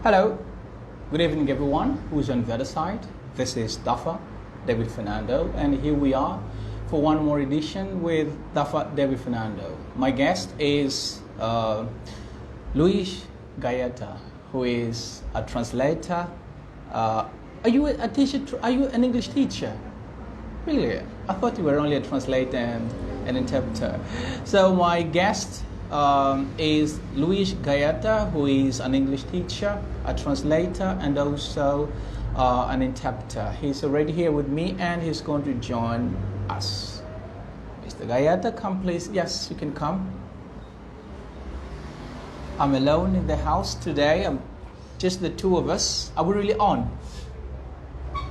Hello, good evening everyone who's on the other side. This is Dapher, David Fernando, and here we are for one more edition with Dapher, David Fernando. My guest is Luís Gaieta, who is a translator. Are you a teacher? Are you an English teacher? Really? I thought you were only a translator and an interpreter. So my guest is Luís Gaieta, who is an English teacher, a translator, and also an interpreter. He's already here with me and he's going to join us. Mr. Gaieta, come please. Yes, you can come. I'm alone in the house today. I'm just the two of us. Are we really on?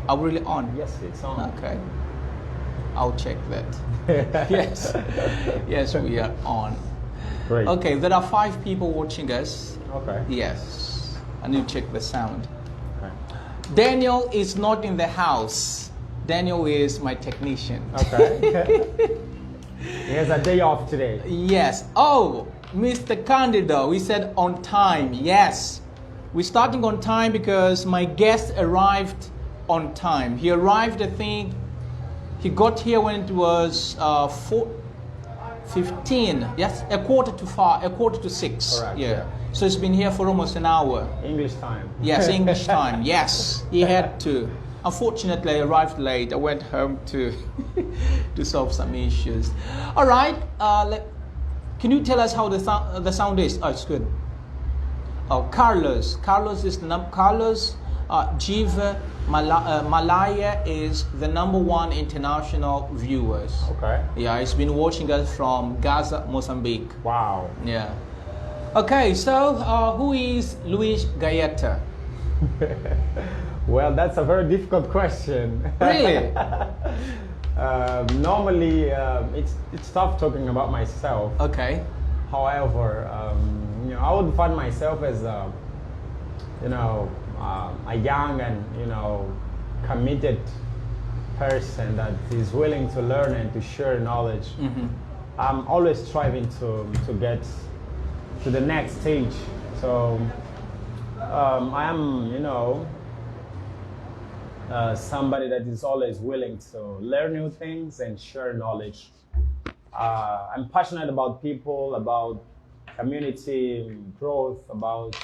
Are we really on? Yes, it's on. Okay. I'll check that. Yes. Yes, we are on. Great. Okay, there are 5 people watching us. Okay. Yes. I need to check the sound. Okay. Daniel is not in the house. Daniel is my technician. Okay. He has a day off today. Yes. Oh, Mr. Candido, we said on time. Yes. We're starting on time because my guest arrived on time. He arrived, I think, he got here when it was 4:15. Yes, a quarter to 6. Correct, Yeah. yeah. So he's been here for almost an hour. English time. Yes, English time. Yes, he had to. Unfortunately, I arrived late. I went home to to solve some issues. All right. Can you tell us how the sound is? Oh, it's good. Oh, Carlos. Carlos is the number. Carlos Jiva Malaya is the #1 international viewers. Okay. Yeah, he's been watching us from Gaza, Mozambique. Wow. Yeah. Okay, so who is Luís Gaieta? Well, that's a very difficult question. Really? Normally, it's tough talking about myself. Okay. However, I would find myself as a young and committed person that is willing to learn and to share knowledge. Mm-hmm. I'm always striving to get to the next stage. So I am, somebody that is always willing to learn new things and share knowledge. I'm passionate about people, about community growth, about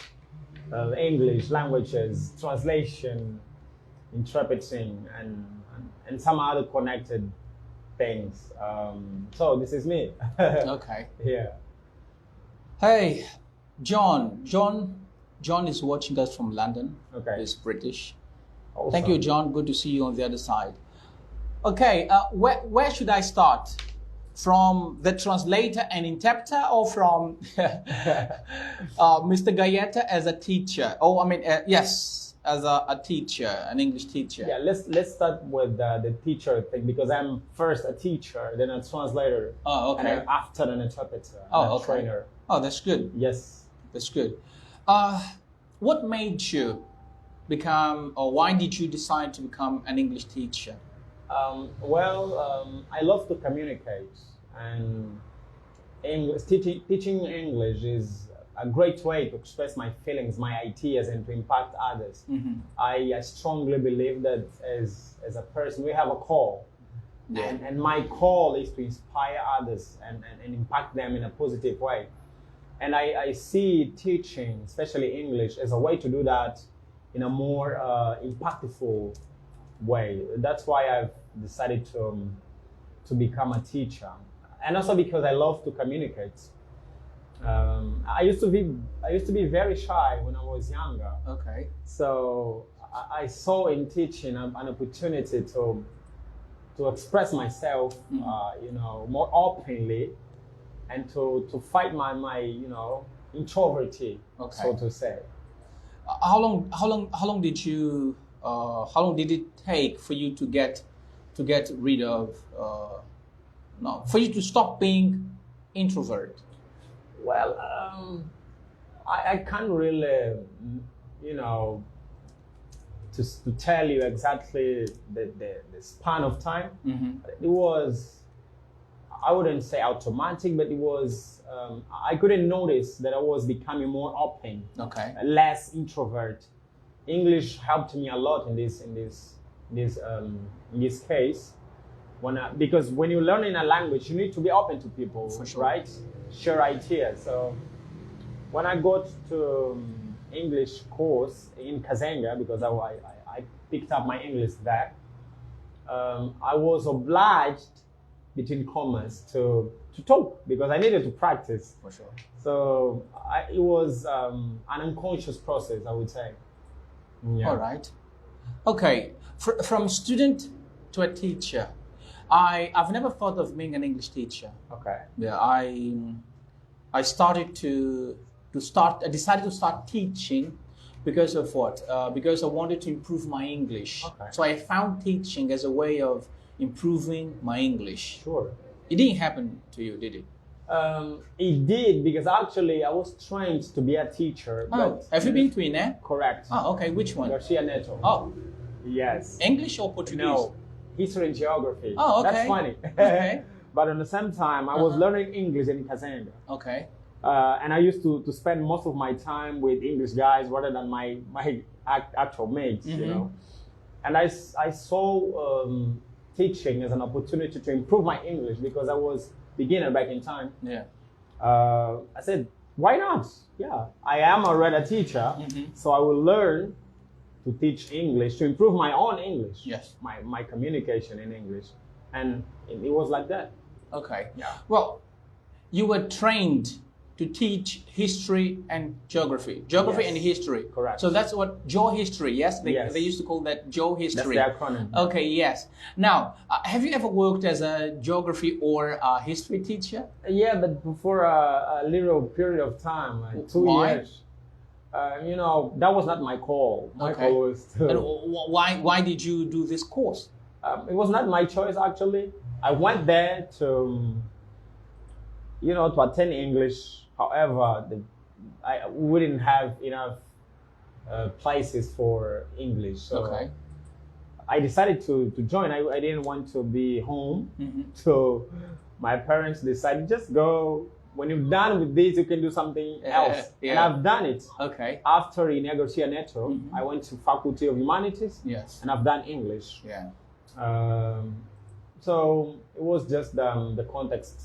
English, languages, translation, interpreting, and some other connected things. So this is me. Okay. Yeah. Hey, John is watching us from London. Okay. He's British. Awesome. Thank you, John. Good to see you on the other side. Okay, where should I start? From the translator and interpreter, or from Mr. Gaieta as a teacher? Oh, I mean, yes, as a teacher, an English teacher. Yeah, let's start with the teacher thing, because I'm first a teacher, then a translator, Oh, okay. and then after an interpreter, Oh, and a okay. trainer. Oh, that's good. Yes. That's good. What made you become, or why did you decide to become an English teacher? I love to communicate, and teaching English is a great way to express my feelings, my ideas, and to impact others. Mm-hmm. I strongly believe that as a person, we have a call. Yeah. And my call is to inspire others and impact them in a positive way. And I see teaching, especially English, as a way to do that in a more impactful way. That's why I've decided to become a teacher, and also because I love to communicate. I used to be very shy when I was younger. Okay. So I saw in teaching an opportunity to express myself, more openly, and to fight my introverty, Okay. so to say. How long did it take for you to get rid of for you to stop being introvert? Well, I can't really, to tell you exactly the span of time. Mm-hmm. It was I wouldn't say automatic, but it was, I couldn't notice that I was becoming more open, Okay. less introvert. English helped me a lot in this case. Because when you learn in a language, you need to be open to people, For sure. right? Share ideas. So when I got to English course in Kazenga, because I picked up my English there, I was obliged, between commas, to talk because I needed to practice. For sure. So it was an unconscious process, I would say. Yeah. All right. Okay. From student to a teacher, I've never thought of being an English teacher. Okay. Yeah, I decided to start teaching because of what? Because I wanted to improve my English. Okay. So I found teaching as a way of improving my English. Sure. It didn't happen to you, did it? It did, because actually I was trained to be a teacher. Oh, But have you been to INE? correct. Oh, okay. Which one? Garcia Neto. Oh, Yes. English or Portuguese? No, history and geography. Oh, okay. That's funny. Okay. But at the same time, I was learning English in Kazenga. Okay. And I used to spend most of my time with English guys rather than my actual mates, you know. And I saw teaching as an opportunity to improve my English because I was beginner back in time. Yeah. I said, why not? Yeah, I am already a teacher, so I will learn to teach English, to improve my own English, Yes. my communication in English. And it was like that. Okay. Yeah. Well, you were trained to teach history and geography. Geography Yes. Mm-hmm. and history. Correct. So that's what geohistory, yes? Yes. They used to call that That's geohistory. the acronym. Okay, yes. Now, have you ever worked as a geography or a history teacher? Yeah, but for a little period of time, like 2 Why? years. You know, that was not my call. My Okay. call was to... And why did you do this course? It was not my choice, actually. I went there to, you know, to attend English. However, we didn't have enough places for English. So Okay. I decided to join. I didn't want to be home. Mm-hmm. So my parents decided, just go. When you're done with this, you can do something else. yeah. And I've done it. Okay. After in Garcia Neto, I went to Faculty of Humanities, Yes. and I've done English. Yeah. So it was just the context.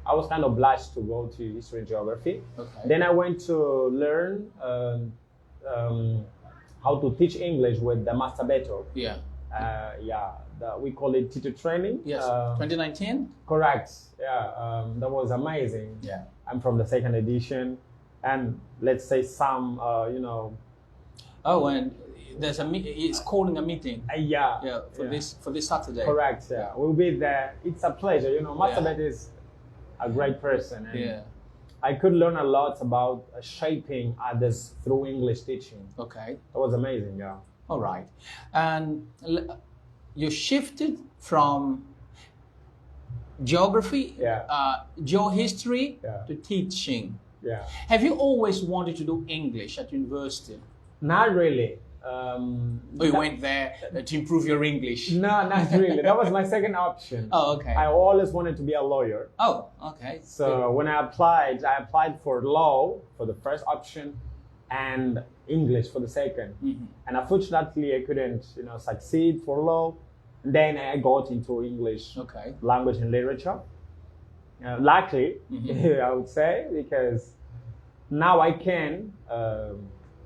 I was kind of obliged to go to history and geography. Okay. Then I went to learn how to teach English with the Master Beto. Yeah. We call it teacher training. Yes. 2019? Correct. Yeah, that was amazing. Yeah. I'm from the second edition, and let's say some, you know. Oh, and there's it's calling a meeting. Yeah. For this Saturday. Correct. Yeah, we'll be there. It's a pleasure. You know, Master Yeah. Bet is a great person, and Yeah. I could learn a lot about shaping others through English teaching. Okay. That was amazing. Yeah. All right. And you shifted from geography, geohistory, Yeah. to teaching. Yeah. Have you always wanted to do English at university? Not really. Or you went there to improve your English? No, not really. That was my second option. Oh, okay. I always wanted to be a lawyer. Oh, okay. So when I applied for law for the first option and English for the second. And unfortunately, I couldn't, you know, succeed for law. Then I got into English Okay. language and literature. Luckily, I would say, because now I can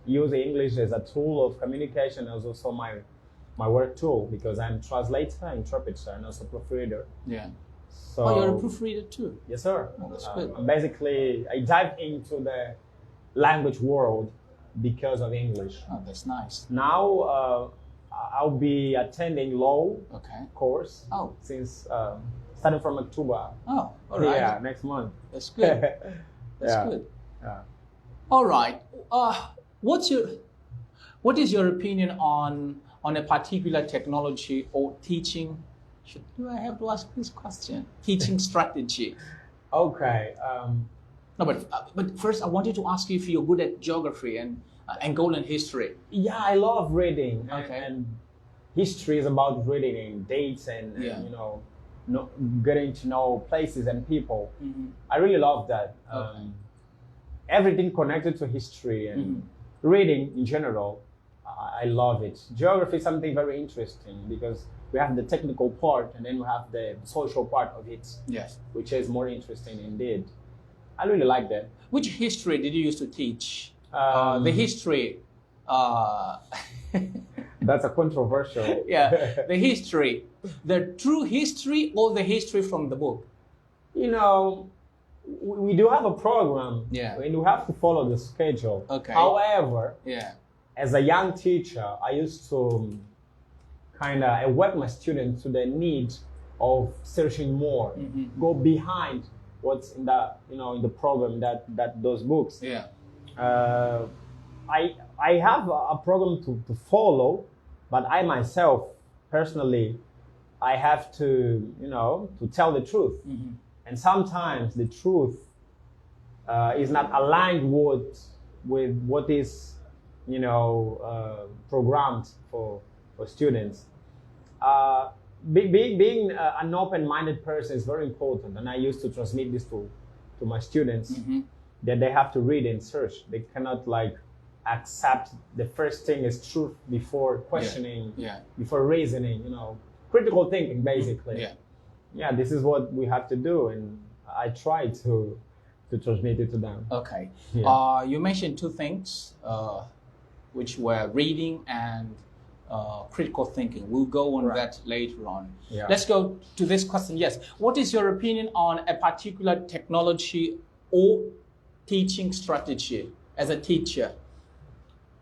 use English as a tool of communication, as also my work tool, because I'm translator, interpreter, and also proofreader. Yeah. So, Oh, you're a proofreader too? Yes, sir. Oh, that's good. Basically, I dive into the language world because of English. Oh, that's nice. Now, I'll be attending law Okay. course Oh. since starting from October. Oh, all right. Yeah, next month. That's good. That's Yeah. good. Yeah. All right. What is your opinion on a particular technology or teaching? Do I have to ask this question? Teaching strategy. Okay. No, but first I wanted to ask you if you're good at geography and Angolan history. Yeah, I love reading. Okay. And history is about reading dates and Yeah. you know, getting to know places and people. Mm-hmm. I really love that. Okay. Everything connected to history and reading in general, I love it. Geography is something very interesting because we have the technical part and then we have the social part of it, Yes. which is more interesting indeed. I really like that. Which history did you used to teach? Um, The history. That's a controversial. Yeah, the history. The true history or the history from the book? You know, we do have a program. Yeah. And we have to follow the schedule. Okay. However, Yeah. as a young teacher, I used to kind of awake my students to the need of searching more, go behind what's in the in the program that those books. Yeah. I have a program to follow, but I myself personally, I have to to tell the truth, and sometimes the truth is not aligned with what is programmed for students. Being an open-minded person is very important, and I used to transmit this to my students that they have to read and search. They cannot accept the first thing as truth before questioning, before reasoning. Critical thinking, basically. Yeah, this is what we have to do, and I try to transmit it to them. Okay. Yeah. You mentioned two things, which were reading and critical thinking. We'll go on that later on. Yeah. Let's go to this question. Yes. What is your opinion on a particular technology or teaching strategy as a teacher?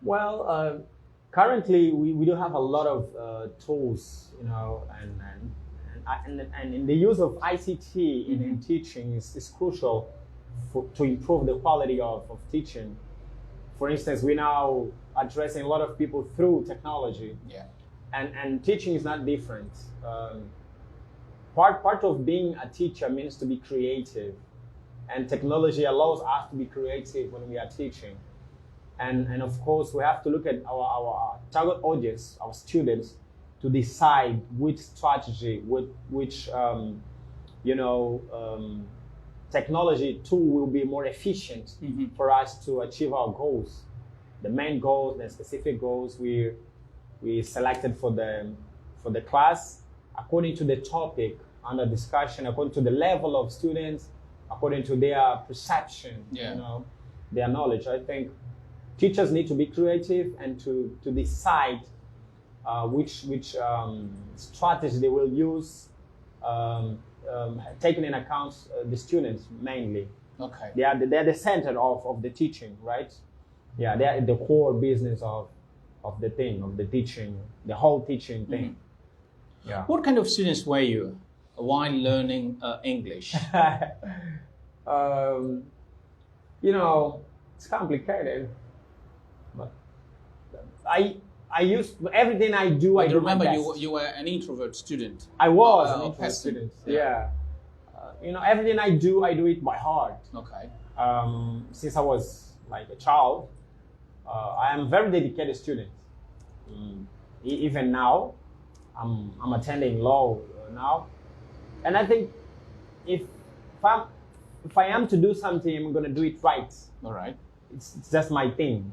Well, currently we do have a lot of tools, and in the use of ICT in teaching is crucial to improve the quality of teaching. For instance, we're now addressing a lot of people through technology. Yeah. And teaching is not different. Part of being a teacher means to be creative, and technology allows us to be creative when we are teaching. And of course, we have to look at our target audience, our students, to decide which strategy, which technology tool will be more efficient for us to achieve our goals. The main goals, the specific goals we selected for the class, according to the topic under discussion, according to the level of students, according to their perception, their knowledge. I think teachers need to be creative and to decide which strategy they will use, taking in account the students mainly. Okay. They are the center of the teaching, right? Yeah, they are the core business of the thing, of the teaching, the whole teaching thing. Yeah. What kind of students were you while learning English? It's complicated. But I use everything I do. I do remember my best. you were an introvert student. I was an introvert person. student. Yeah. Yeah. Everything I do it by heart. Okay. Since I was like a child, I am a very dedicated student. Even now, I'm attending law now, and I think if I am to do something, I'm gonna do it right. All right. It's just my thing.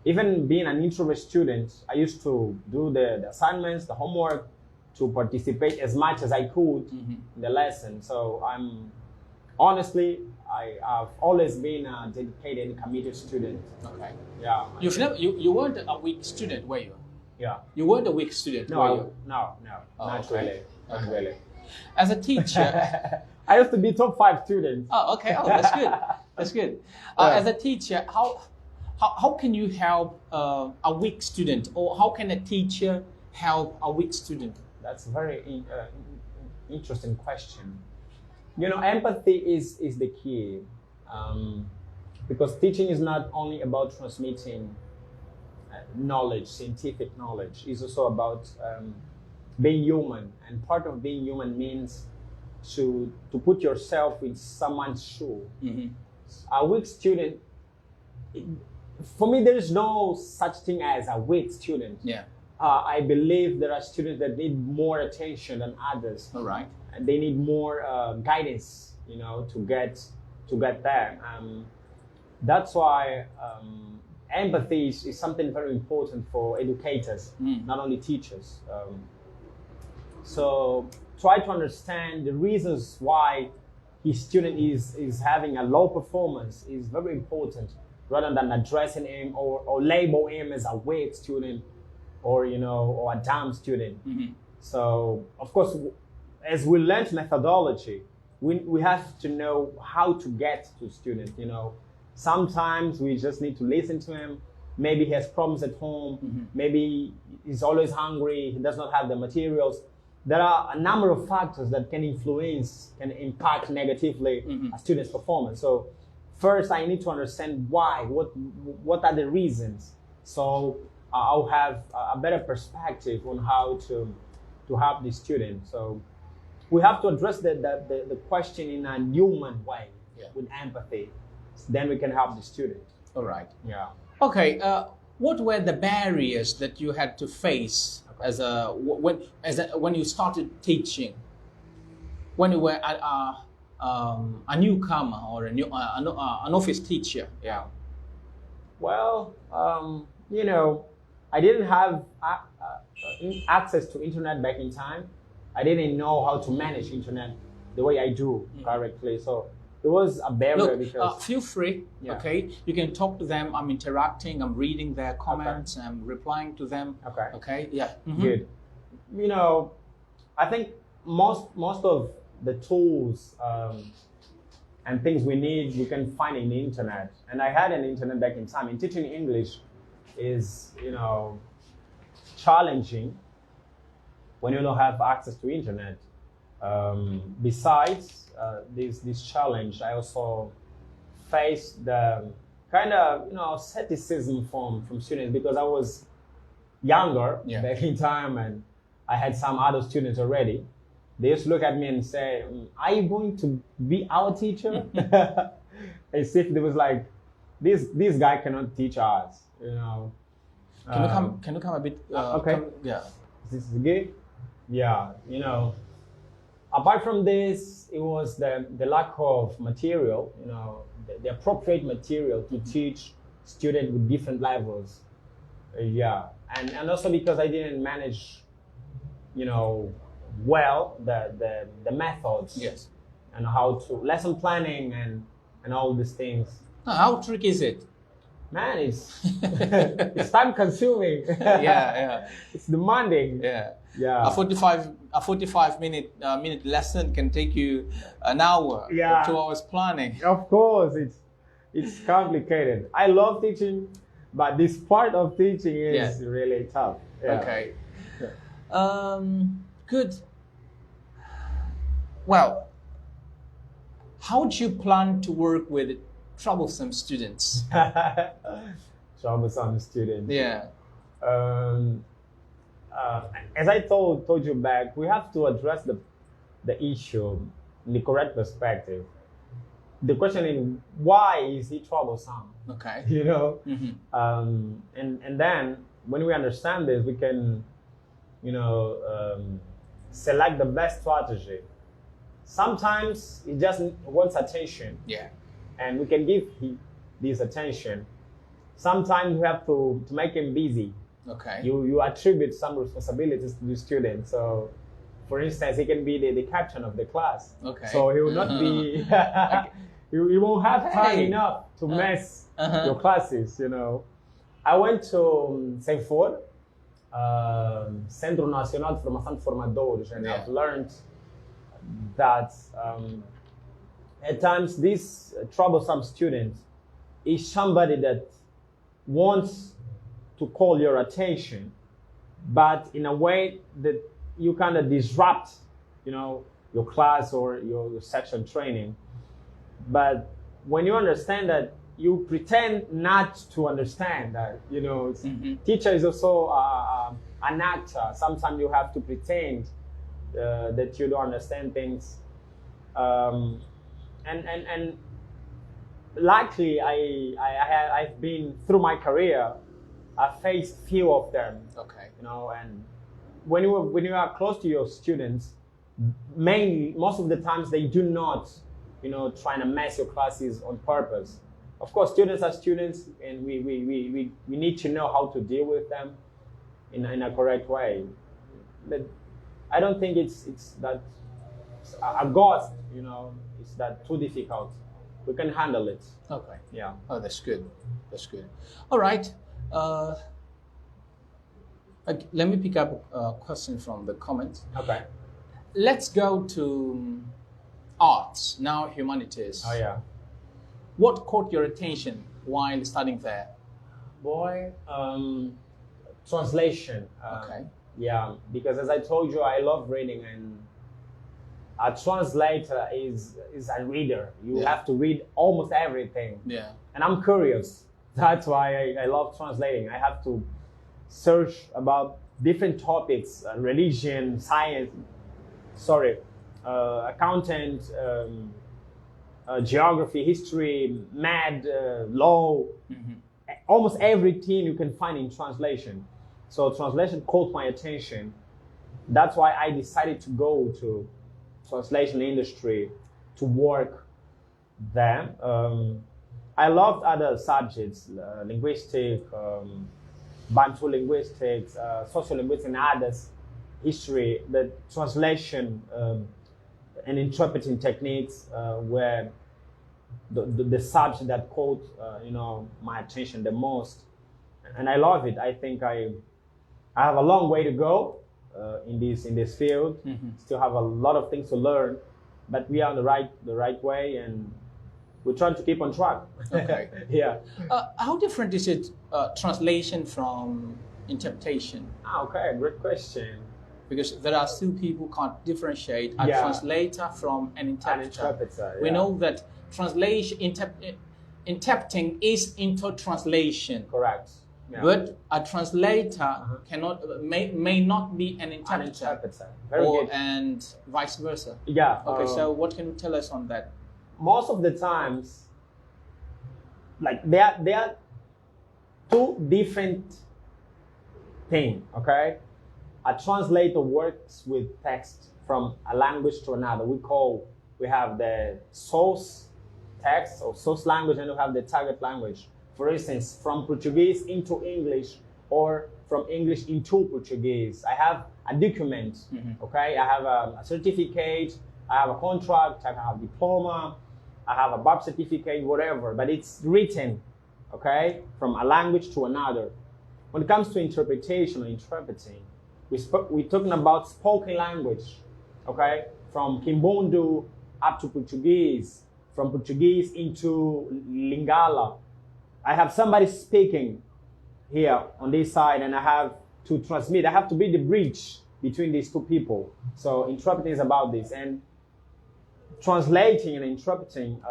Even being an introvert student, I used to do the assignments, the homework, to participate as much as I could in the lesson. So I've always been a dedicated and committed student. Okay. Yeah. You weren't a weak student, were you? Yeah. You weren't a weak student, were you? No, Oh, not okay. really. Not Okay. really. As a teacher. I used to be top 5 student. Oh, okay. Oh, that's good. That's good. As a teacher, how can you help a weak student, or how can a teacher help a weak student? That's a very interesting question. Empathy is the key, because teaching is not only about transmitting knowledge, scientific knowledge. It's also about being human, and part of being human means to put yourself in someone's shoe. A weak student, for me, there is no such thing as a weak student. Yeah. I believe there are students that need more attention than others. All right. And they need more guidance, you know, to get there. That's why empathy is something very important for educators, not only teachers. So try to understand the reasons why his student is having a low performance is very important, rather than addressing him or label him as a weak student or, you know, or a dumb student. So of course, as we learn methodology, we have to know how to get to students, you know. Sometimes we just need to listen to him. Maybe he has problems at home. Maybe he's always hungry. He does not have the materials. There are a number of factors that can impact negatively a student's performance. So first, I need to understand why. What are the reasons? So I'll have a better perspective on how to help the student. So we have to address the question in a human way, with empathy. Then we can help the student. All right. Yeah. Okay. What were the barriers that you had to face when you started teaching? When you were a newcomer or an office teacher? Yeah. Well, you know, I didn't have access to internet back in time. I didn't know how to manage internet the way I do correctly. So it was a barrier. Look, because feel free, okay? You can talk to them. I'm interacting. I'm reading their comments. Okay. I'm replying to them. Okay. Okay. Yeah. Good. You know, I think most of the tools and things we need, we can find in the internet. And I had an internet back in time. And teaching English is, you know, challenging when you don't have access to internet. Besides this challenge, I also faced the kind of, you know, skepticism from students, because I was younger back in time and I had some other students already. They used to look at me and say, "Are you going to be our teacher?" As if they was like, this guy cannot teach us, you know. Can you come a bit? Okay. Yeah. This is good. Yeah, you know. Apart from this, it was the lack of material, you know, the appropriate material to teach students with different levels. And also because I didn't manage, you know, well the methods. Yes. And how to lesson planning and all these things. How tricky is it? Man, it's time consuming. Yeah. It's demanding. Yeah. Yeah. A 45 minute lesson can take you an hour or 2 hours planning. Of course, it's complicated. I love teaching, but this part of teaching is really tough. Yeah. Okay. Good. Well, how do you plan to work with troublesome students? Troublesome students. Yeah. As I told you back, we have to address the issue in the correct perspective. The question is, why is he troublesome? Okay. You know? And then when we understand this, we can, you know, select the best strategy. Sometimes he just wants attention. Yeah. And we can give this attention. Sometimes we have to make him busy. Okay. You attribute some responsibilities to the student. So, for instance, he can be the captain of the class. Okay. So he will not be. he won't have time enough to mess your classes. You know, I went to CEFOR, Centro Nacional de Formação de Formadores, and I've learned that at times this troublesome student is somebody that wants to call your attention, but in a way that you kind of disrupt, you know, your class or your section training. But when you understand that, you pretend not to understand that, you know, teacher is also an actor. Sometimes you have to pretend that you don't understand things. And luckily, I've been through my career, I faced few of them. Okay. You know, and when you are close to your students, most of the times they do not, you know, trying to mess your classes on purpose. Of course, students are students, and we need to know how to deal with them in a correct way. But I don't think it's that a ghost, you know, it's that too difficult. We can handle it. Okay. Yeah. Oh, that's good. That's good. All right. Let me pick up a question from the comments. Okay. Let's go to arts, now humanities. Oh, yeah. What caught your attention while studying there? Boy, translation. Okay. Yeah, because as I told you, I love reading, and a translator is a reader. You have to read almost everything. Yeah. And I'm curious. That's why I love translating. I have to search about different topics, religion, science, accountant, geography, history, math, law, almost everything you can find in translation. So translation caught my attention. That's why I decided to go to translation industry to work there. I loved other subjects, linguistic, Bantu linguistics, sociolinguistics, and others, history, but translation and interpreting techniques were the subject that caught you know, my attention the most, and I love it. I think I have a long way to go in this field. Still have a lot of things to learn, but we are on the right way, and we're trying to keep on track. Okay. Yeah. How different is it, translation from interpretation? Okay, great question. Because there are still people who can't differentiate a translator from an interpreter. We know that translation, interpreting is into translation. Correct. Yeah. But a translator may not be an interpreter. Very good. And vice versa. Yeah. Okay, so what can you tell us on that? Most of the times, like there are two different things, okay? A translator works with text from a language to another. We have the source text or source language, and we have the target language. For instance, from Portuguese into English, or from English into Portuguese. I have a document, okay? I have a certificate, I have a contract, I have a diploma, I have a birth certificate, whatever, but it's written, okay, from a language to another. When it comes to interpretation or interpreting, we're talking about spoken language, okay, from Kimbundu up to Portuguese, from Portuguese into Lingala. I have somebody speaking here on this side, and I have to transmit. I have to be the bridge between these two people. So interpreting is about this, and translating and interpreting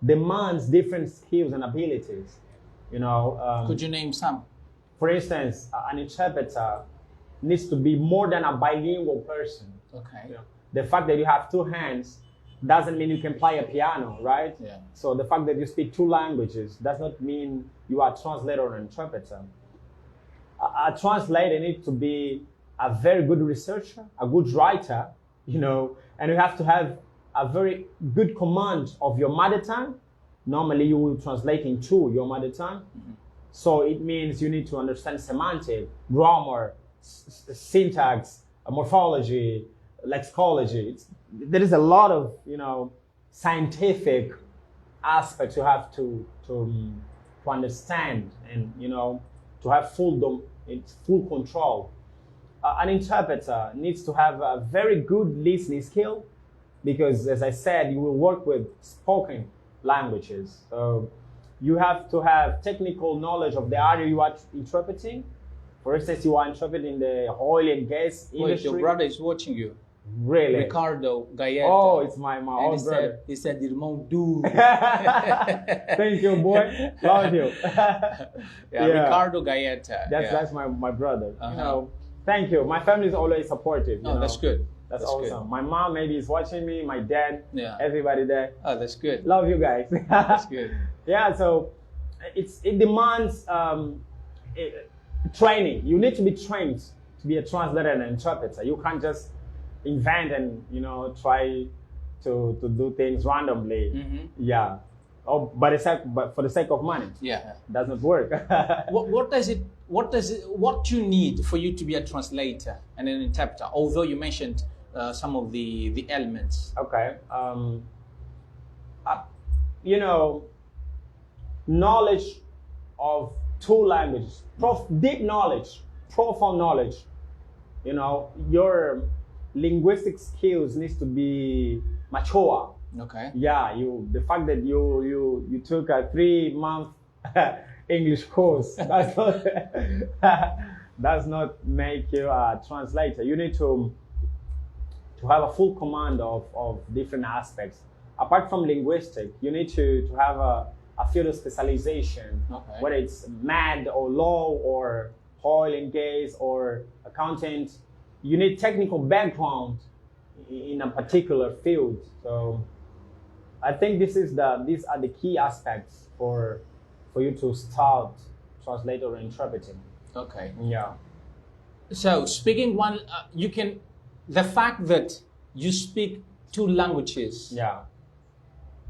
demands different skills and abilities. You know. Could you name some? For instance, an interpreter needs to be more than a bilingual person. Okay. You know, the fact that you have two hands doesn't mean you can play a piano, right? Yeah. So the fact that you speak two languages does not mean you are a translator or an interpreter. A translator needs to be a very good researcher, a good writer, you know, and you have to have a very good command of your mother tongue. Normally you will translate into your mother tongue. So it means you need to understand semantic, grammar, syntax, morphology, lexicology. There is a lot of, you know, scientific aspects you have to understand, and, you know, to have full control. An interpreter needs to have a very good listening skill, because, as I said, you will work with spoken languages. So you have to have technical knowledge of the area you are interpreting. For instance, you are interpreting the oil and gas industry. Wait, your brother is watching you. Really? Ricardo Gaieta. Oh, it's my old brother. He said, irmão duro. Thank you, boy. Love you. Ricardo Gaieta. That's my brother. You know, thank you. My family is always supportive. You know? That's good. That's awesome. Good. My mom maybe is watching me, my dad, everybody there. Oh, that's good. Love you guys. That's good. Yeah, so it demands training. You need to be trained to be a translator and an interpreter. You can't just invent and try to do things randomly. Mm-hmm. Yeah. Oh, but for the sake of money. Yeah. Does not work. What you need for you to be a translator and an interpreter? Although you mentioned some of the elements. Okay. Knowledge of two languages, deep knowledge, profound knowledge. Your linguistic skills needs to be mature. Okay. Yeah, the fact that you took a 3-month English course does not make you a translator. You need to have a full command of different aspects. Apart from linguistic, you need to have a field of specialization, okay. Whether it's math or law or oil and gas or accountant. You need technical background in a particular field. So I think these are the key aspects for you to start translating or interpreting. Okay. Yeah. So speaking one, the fact that you speak 2 languages. Yeah.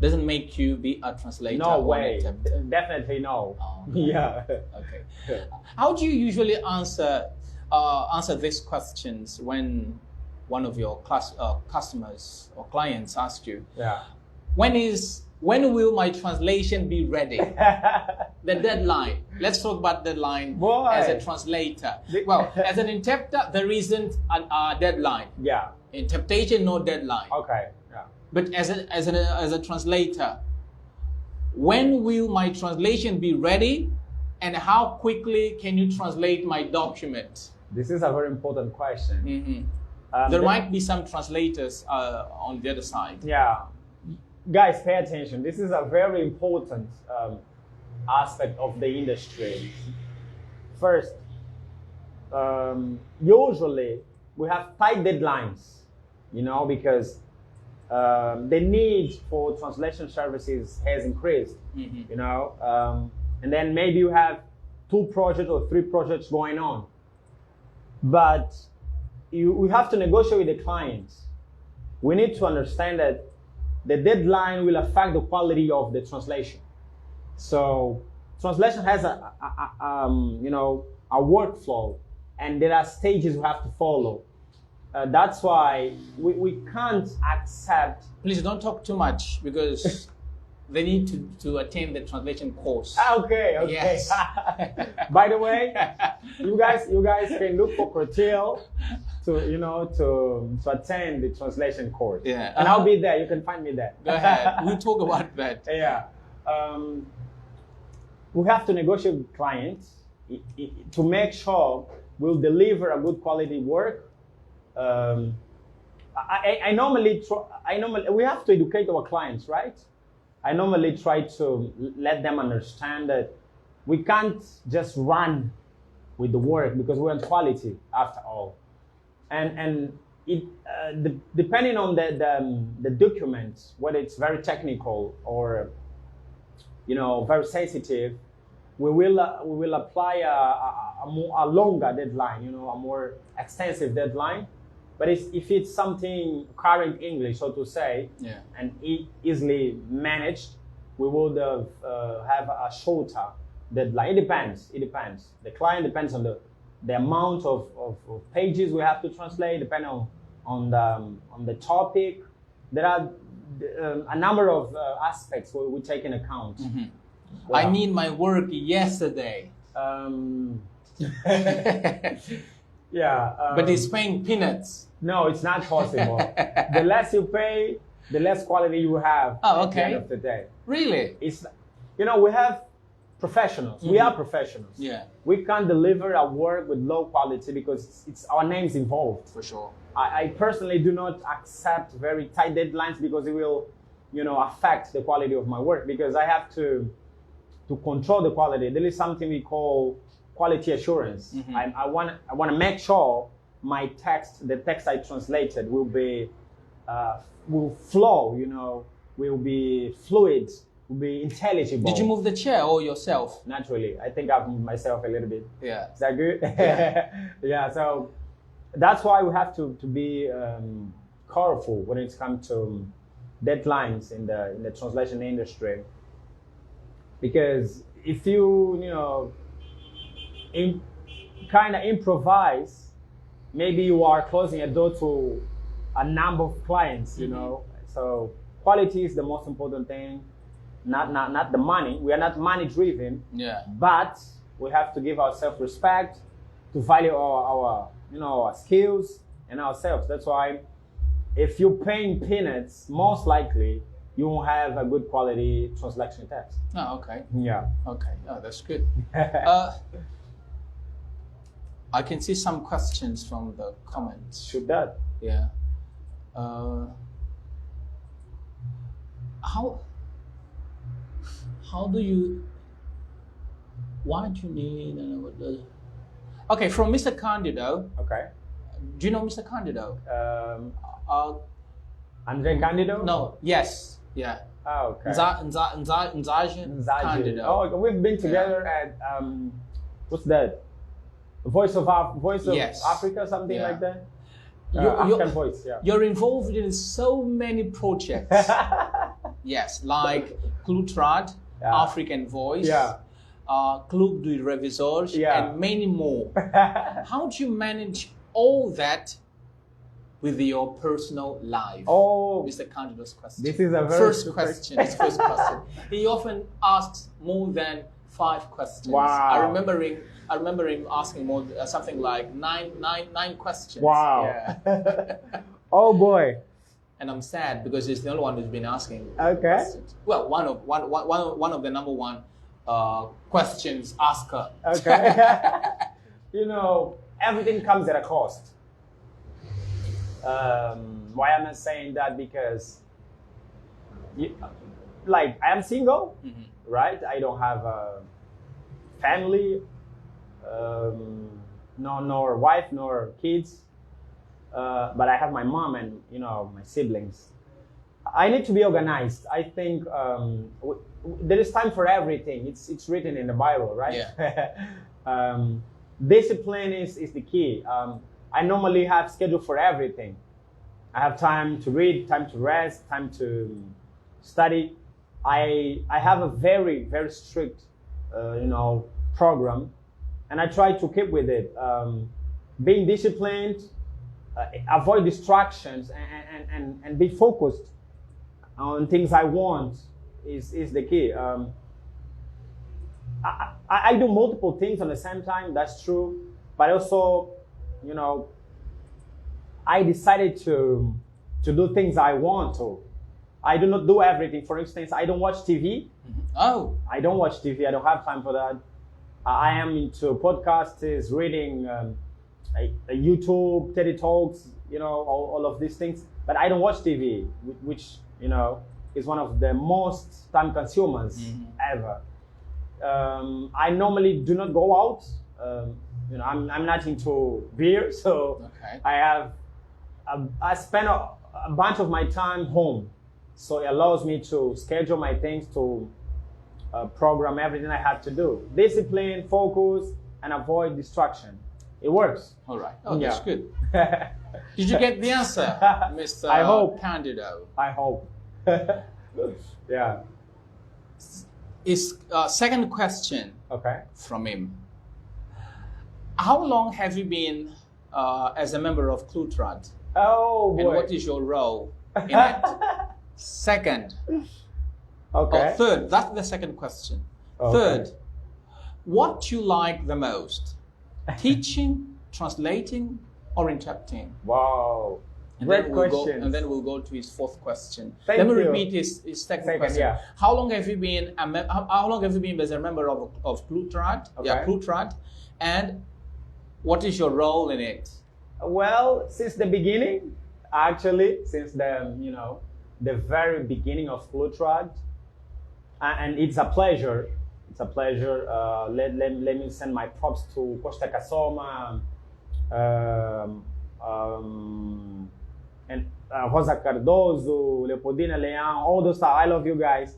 Doesn't make you be a translator. No or way. an interpreter. Definitely no. Oh, yeah. Okay. How do you usually answer these questions when one of your customers or clients asks you? Yeah. When will my translation be ready? The deadline. Let's talk about deadline. Boy. As a translator. Well, as an interpreter, there isn't a deadline. Yeah. Interpretation, no deadline. Okay. Yeah. But as a translator, when will my translation be ready, and how quickly can you translate my document? This is a very important question. Mm-hmm. There might be some translators on the other side. Yeah. Guys, pay attention. This is a very important aspect of the industry. First, usually we have tight deadlines, because the need for translation services has increased, Mm-hmm. And then maybe you have 2 projects or 3 projects going on. But we have to negotiate with the clients. We need to understand that the deadline will affect the quality of the translation. So translation has a workflow, and there are stages we have to follow. That's why we can't accept. Please don't talk too much, because they need to attend the translation course. Okay. Yes. By the way, you guys can look for Cortel to attend the translation course. Yeah. And I'll be there. You can find me there. Go ahead. We'll talk about that. Yeah. We have to negotiate with clients to make sure we'll deliver a good quality work. I normally we have to educate our clients, right? I normally try to let them understand that we can't just run with the work, because we want quality after all. And it depending on the document, whether it's very technical or very sensitive, we will apply a longer deadline, a more extensive deadline. But if it's something current English, so to say, yeah, and easily managed, we would have a shorter deadline. It depends. The client depends on the amount of pages we have to translate, depending on the topic. There are a number of aspects we take in account. Mm-hmm. Wow. I need my work yesterday. Yeah. But it's paying peanuts. No, it's not possible. The less you pay, the less quality you have Oh, at the end okay. of the day. Really? It's, we have professionals. Mm-hmm. We are professionals. Yeah, We can't deliver our work with low quality because it's our names involved. for sure. I personally do not accept very tight deadlines, because it will, affect the quality of my work, because I have to control the quality. There is something we call quality assurance. Mm-hmm. I want to make sure my the text I translated will flow, will be fluid, will be intelligible. Did you move the chair or yourself? Naturally, I think I've moved myself a little bit. Yeah. Is that good? Yeah. Yeah. So that's why we have to be careful when it comes to deadlines in the translation industry, because if you kind of improvise, maybe you are closing a door to a number of clients. So quality is the most important thing, not the money. We are not money driven. Yeah. But we have to give ourselves respect, to value our skills and ourselves. That's why if you're paying peanuts, most likely you won't have a good quality translation text. Oh, okay. Yeah. Okay. Oh, that's good. I can see some questions from the comments. Should that? Yeah. How do you? Why do you need? Okay, from Mr. Candido. Okay. Do you know Mr. Candido? Andre Candido? No. Yes. Yeah. Oh, okay. Nzaje Candido. Oh, we've been together at what's that? Voice of Yes. Africa, something like that. You're- African Voice. Yeah. You're involved in so many projects. Yes, like Clutrad, Yeah. African Voice, Yeah. Club do Revisor, Yeah. and many more. How do you manage all that with your personal life? Oh, Mr. Candido's question. this is a very First good question. His first question. He often asks more than 5 questions. Wow. I remember him asking more, something like nine questions. Wow. Yeah. Oh boy. And I'm sad because he's the only one who's been asking Okay. questions. Well, one of the number one questions asker. Okay. Everything comes at a cost. Why am I saying that? Because, I am single, right? I don't have a family, nor wife, nor kids. But I have my mom and my siblings. I need to be organized. I think there is time for everything. It's written in the Bible, right? Yeah. Discipline is the key. I normally have schedule for everything. I have time to read, time to rest, time to study. I have a very, very strict program, and I try to keep with it. Being disciplined, avoid distractions, and be focused on things I want is the key. I do multiple things at the same time, that's true, but also, I decided to do things I want to. I do not do everything. For instance, I don't watch TV. Oh. I don't watch TV. I don't have time for that. I am into podcasts, reading, YouTube, TED Talks, all of these things. But I don't watch TV, which, is one of the most time consumers ever. I normally do not go out. I'm not into beer, so Okay. I spend a bunch of my time home. So it allows me to schedule my things, to program everything I have to do. Discipline, focus, and avoid distraction. It works. All right. Oh, that's Yeah. good. Did you get the answer, Mr. I hope. Candido? I hope. Yeah. Is second question Okay. from him. How long have you been as a member of Clutrad? Oh boy. And what is your role in it? Second. Okay. Or third. That's the second question. Okay. Third. What you like the most? Teaching, translating, or interpreting? Wow. And Great then we'll question. and then we'll go to his fourth question. Thank Let me you. repeat his second Second, question. yeah. How long have you been as a member of Clutrad? Okay. Yeah, Clutrad. And what is your role in it? Well, since the beginning, actually, since the very beginning of Clutrad, and it's a pleasure. It's a pleasure. Let me send my props to Costa Kasoma, and Rosa Cardozo, Leopoldina Leão, all those. I love you guys.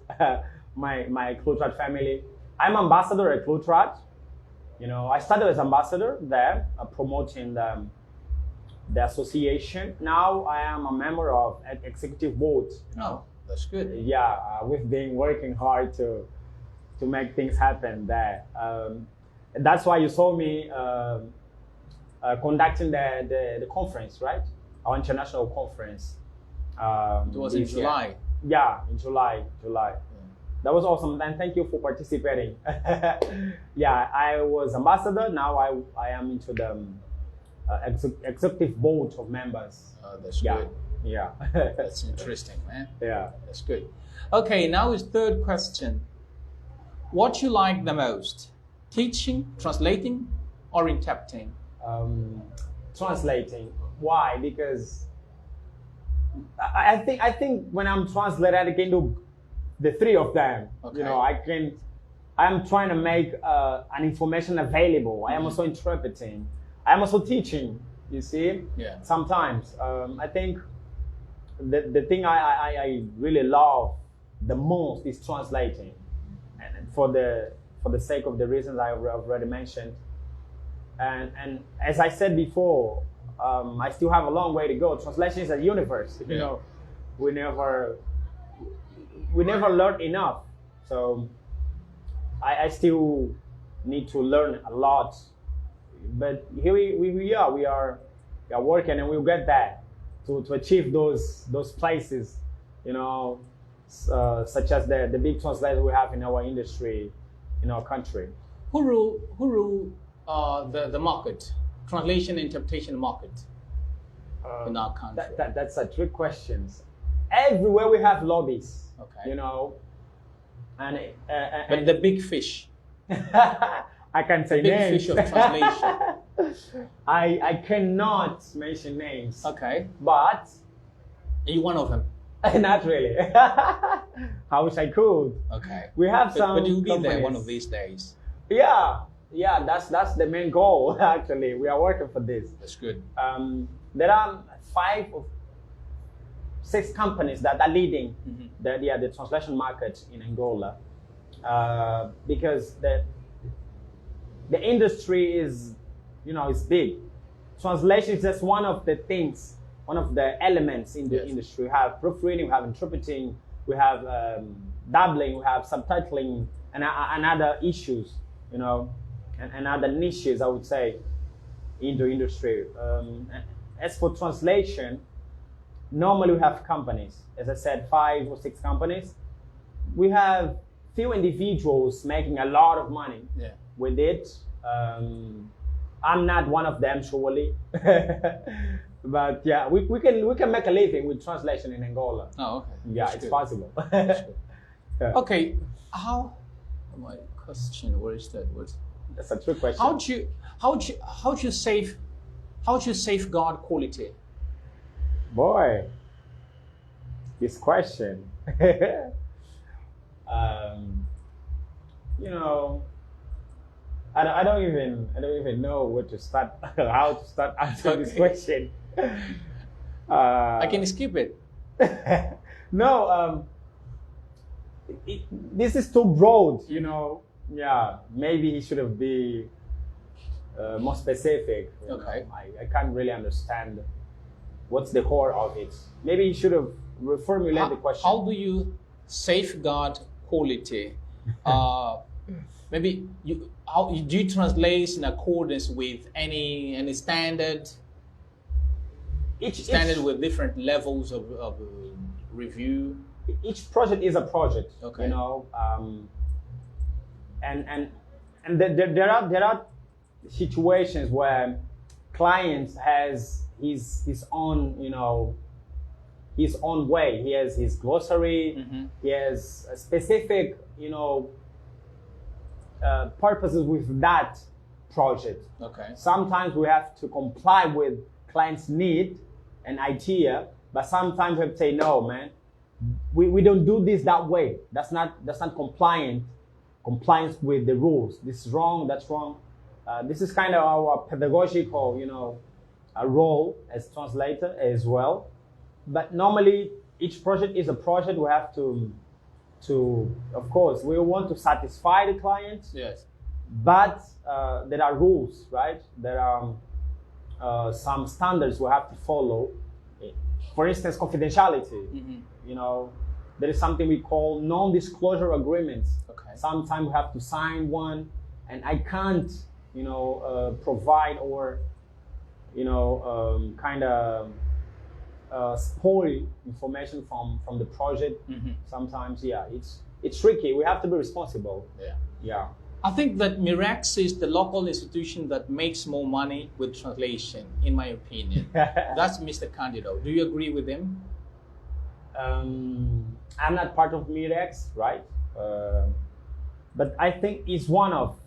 my Clutrat family. I'm ambassador at Clutrat. You know, I started as ambassador there, promoting the association. Now I am a member of executive board. Oh, that's good. Yeah, we've been working hard to make things happen there. That's why you saw me conducting the conference, right? Our international conference. It was in July. Yeah, in July. That was awesome, and thank you for participating. Yeah, I was ambassador. Now I am into the executive board of members. Oh, that's good. Yeah. That's interesting, man. Yeah. That's good. Okay, now is third question. What you like the most? Teaching, translating, or interpreting? Translating. Why? Because I think when I'm translating, I can do the three of them. Okay. You know, I'm trying to make an information available. I am also interpreting. I am also teaching. You see? Yeah. Sometimes I think the thing I really love the most is translating, and for the sake of the reasons I've already mentioned. And as I said before, I still have a long way to go. Translation is a universe. You know, we never learn enough. So I still need to learn a lot. But here we are working, and we'll get there to achieve those places, you know, such as the big translators we have in our industry, in our country. Who rule the market, translation interpretation market in our country? That's a trick question. Everywhere we have lobbies. Okay. You know, and but the big fish. I can't say big names. Fish of translation. I cannot mention names. Okay. But Are you one of them? not really. I wish I could. Okay. We have some. But you'll be there companies. one of these days. Yeah. That's the main goal. Actually, we are working for this. That's good. There are 5 or 6 companies that are leading the translation market in Angola, because the industry is, you know, it's big. Translation is just one of the things, one of the elements in the industry. We have proofreading, we have interpreting, we have dubbing, we have subtitling, and other issues, you know, and other niches, I would say, in the industry. As for translation, normally we have companies, as I said, 5 or 6 companies. We have few individuals making a lot of money with it. I'm not one of them, surely. But yeah, we can make a living with translation in Angola. Oh, okay. Yeah, That's it's good. possible. That's good. Yeah. Okay, my question? Where is that word? That's a trick question. How do you safeguard quality? Boy, this question. You know, I don't even know where to start, how to start answering this question. I can skip it. No, this is too broad, you know. Yeah, maybe he should have been more specific. Okay. I can't really understand what's the core of it. Maybe he should have reformulated the question. How do you safeguard quality? Maybe do you translate in accordance with any standard? Each with different levels of review. Each project is a project. Okay. You know, and there are situations where clients has his own, you know, his own way. He has his glossary. He has a specific, you know, purposes with that project. Okay. Sometimes we have to comply with client's need and idea, but sometimes we have to say, no, man, we don't do this that way. That's not compliance with the rules. This is wrong. That's wrong. This is kind of our pedagogical, you know, role as translator as well. But normally, each project is a project. We have to of course, we want to satisfy the client. Yes. But there are rules, right? There are some standards we have to follow. For instance, confidentiality. Mm-hmm. You know, there is something we call non-disclosure agreements. Okay. Sometimes we have to sign one, and I can't, provide or, kind of spoil information from the project. Mm-hmm. Sometimes, it's tricky. We have to be responsible. Yeah. I think that Mirax is the local institution that makes more money with translation, in my opinion. That's Mr. Candido. Do you agree with him? I'm not part of Mirax, right? But I think it's one of.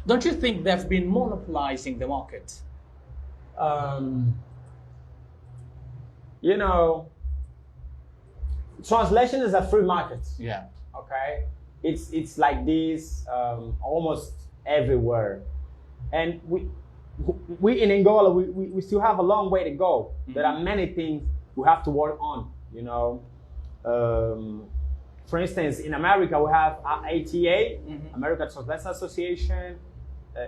Don't you think they've been monopolizing the market? Translation is a free market. Yeah. Okay. It's like this almost everywhere, and we in Angola we still have a long way to go. Mm-hmm. There are many things we have to work on. For instance, in America we have ATA, mm-hmm. American Translation Association.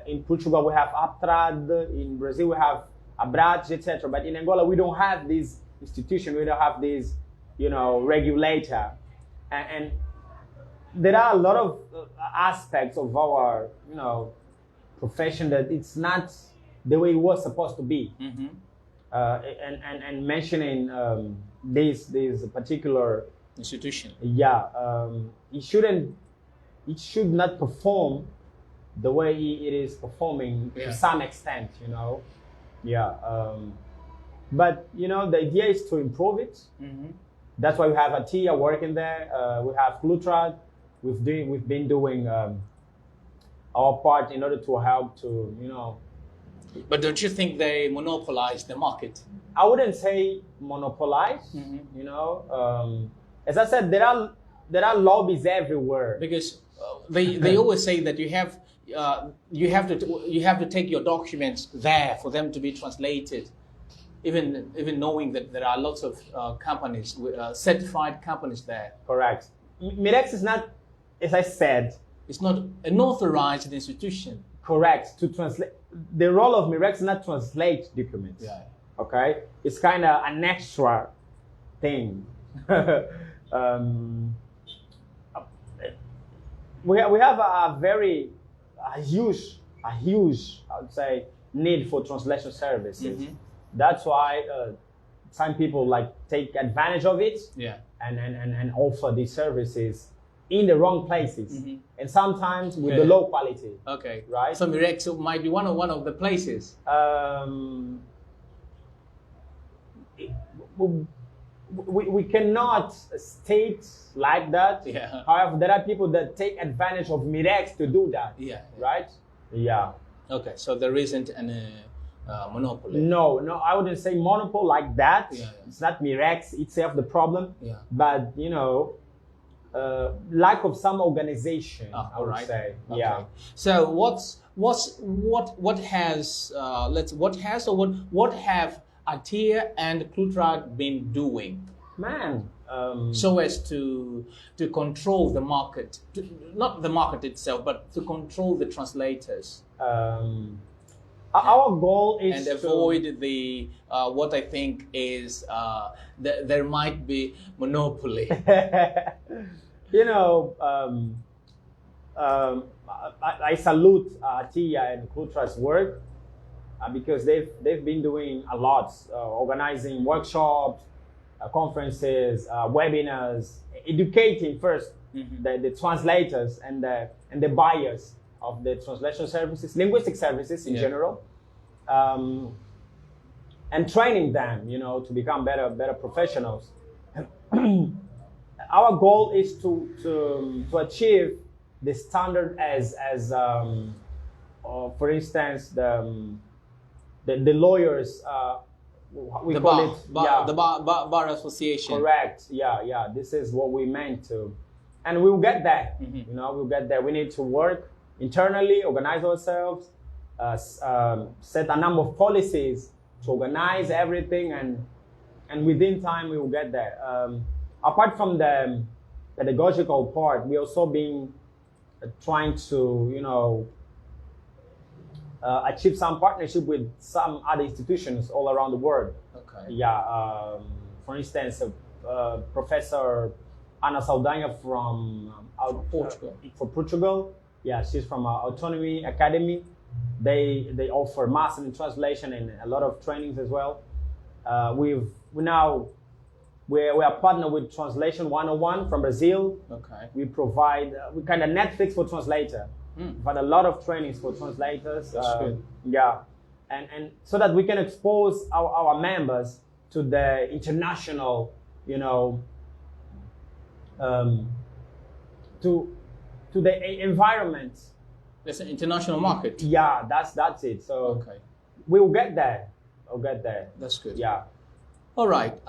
In Portugal we have APTRAD. In Brazil we have ABRAD, etc. But in Angola we don't have this institution. We don't have this, regulator, and there are a lot of aspects of our, profession that it's not the way it was supposed to be. Mm-hmm. And mentioning this particular institution. It should not perform the way it is performing to some extent, But the idea is to improve it. Mm-hmm. That's why we have Atia working there. We have Clutrad. We've been doing our part in order to help to, But don't you think they monopolize the market? I wouldn't say monopolize. Mm-hmm. As I said, there are lobbies everywhere. Because they always say that you have to take your documents there for them to be translated, even knowing that there are lots of companies, certified companies there. Correct. Mirax is not, as I said, it's not an authorized institution. Correct. To translate, the role of Mirax is not translate documents. Yeah. Okay. It's kind of an extra thing. We have a huge, I would say, need for translation services. Mm-hmm. That's why some people take advantage of it. Yeah. And offer these services in the wrong places, mm-hmm. and sometimes with the low quality. Okay. Right. So Mirax might be one of the places. We cannot state like that. Yeah. However, there are people that take advantage of Mirax to do that. Yeah. Right. Yeah. Okay. So there isn't any monopoly. No, I wouldn't say monopoly like that. Yeah. It's not Mirax itself the problem. Yeah. But lack of some organization, I would say. Okay. Yeah. So what have Atia and Clutrad been doing? Man. So as to control the market, not the market itself, but to control the translators. Our goal is and avoid the what I think is there might be monopoly. I salute Tia and Clutrad's work because they've been doing a lot, organizing workshops, conferences, webinars, educating first mm-hmm. the translators and the buyers of the translation services, linguistic services in general, and training them, to become better professionals. Our goal is to achieve the standard as for instance, the lawyers. We call it the bar association. Correct. Yeah. This is what we meant to, and we'll get there. Mm-hmm. We'll get there. We need to work internally, organize ourselves, set a number of policies to organize everything, and within time we will get there. Apart from the pedagogical part, we also been trying to, achieve some partnership with some other institutions all around the world. Okay. Yeah. For instance, Professor Ana Saldanha from Portugal. For Portugal. Yeah, she's from Autonomy Academy. They offer master in translation and a lot of trainings as well. We are partnered with Translation 101 from Brazil. Okay. We provide we kind of Netflix for translator. We've had a lot of trainings for translators. That's good. Yeah, and so that we can expose our members to the international, to the environment. There's an international market. Yeah, that's it. So Okay. we will get there. We'll get there. That's good. Yeah. All right.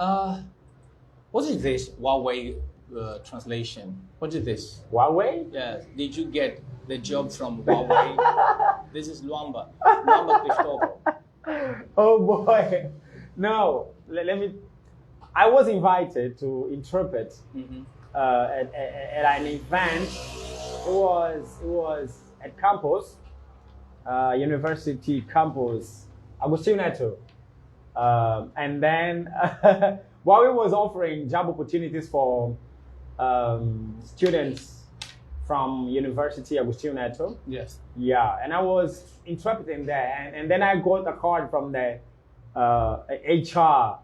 What is this Huawei translation? What is this? Huawei? Yeah. Did you get the job from Huawei? This is Luamba Cristobal. Oh boy. No. Let me. I was invited to interpret at an event. It was at campus, university campus, Agostinho Neto. And then Huawei was offering job opportunities for students from University Agostinho Neto. Yes. Yeah, and I was interpreting there, and then I got a card from the HR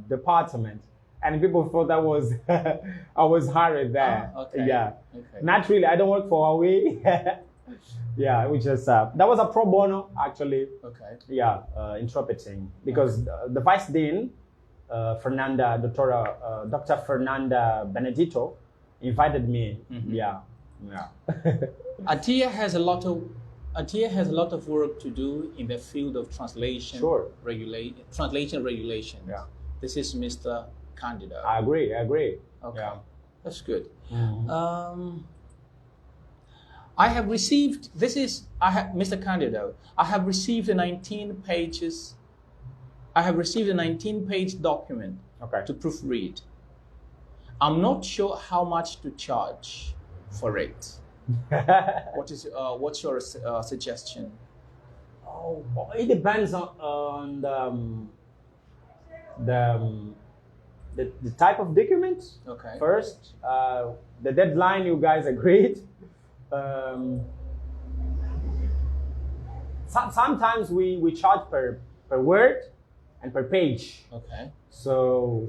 department, and people thought that was I was hired there. Okay. Yeah. Okay. Not really. I don't work for Huawei. Yeah, which is that was a pro bono actually. Okay. Yeah, interpreting because the vice dean, Dr. Fernanda Benedito, invited me. Yeah. Atia has a lot of work to do in the field of translation. Sure. Translation regulation. Yeah. This is Mr. Candido. I agree. Okay. Yeah. That's good. I have received. Mr. Candido. I have received a 19-page document Okay. to proofread. I'm not sure how much to charge for it. What's your suggestion? Oh, it depends on the type of document. Okay. First, the deadline you guys agreed. Sometimes we charge per word and per page. Okay. So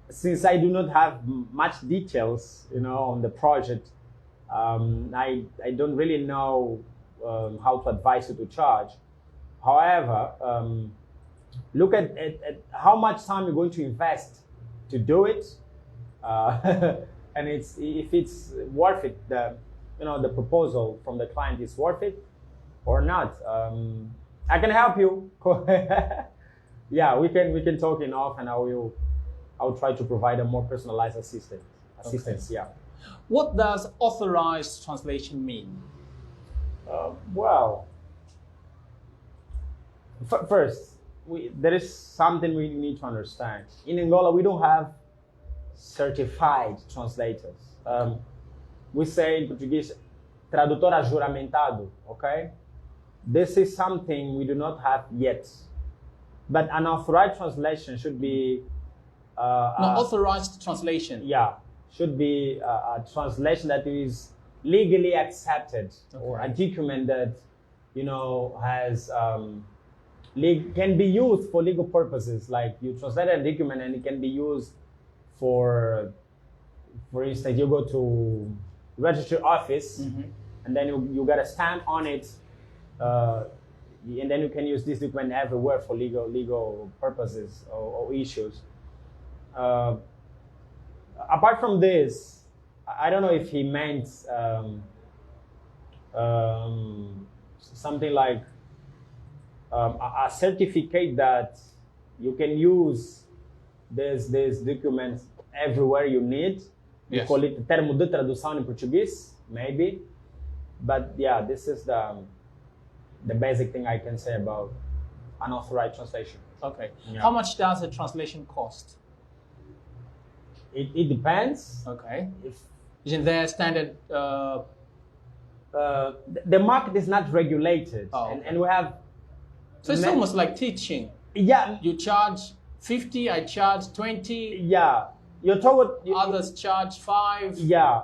since I do not have much details, on the project, I don't really know how to advise you to charge. However, look at how much time you're going to invest to do it, and if it's worth it. The proposal from the client is worth it or not. I can help you. Yeah, we can talk in off, and I'll try to provide a more personalized assistance. Okay. Yeah. What does authorized translation mean? Well, first, there is something we need to understand. In Angola, we don't have certified translators. We say in Portuguese, tradutor ajuramentado, okay? This is something we do not have yet. But an authorized translation should be... authorized translation. Yeah, should be a translation that is legally accepted, or a document that, has... can be used for legal purposes. Like you translate a document and it can be used for instance, you go to registry office and then you get a stamp on it, and then you can use this document everywhere for legal purposes or issues. Apart from this, I don't know if he meant something like a certificate that you can use this document everywhere you need. We call it termo de tradução in Portuguese, maybe. But yeah, this is the basic thing I can say about unauthorized translation. Okay. Yeah. How much does a translation cost? It depends. Okay. If Isn't there standard? the market is not regulated, Oh, and we have. So it's almost like teaching. Yeah. You charge 50, I charge 20. Yeah. You're told. Others charge 5. Yeah.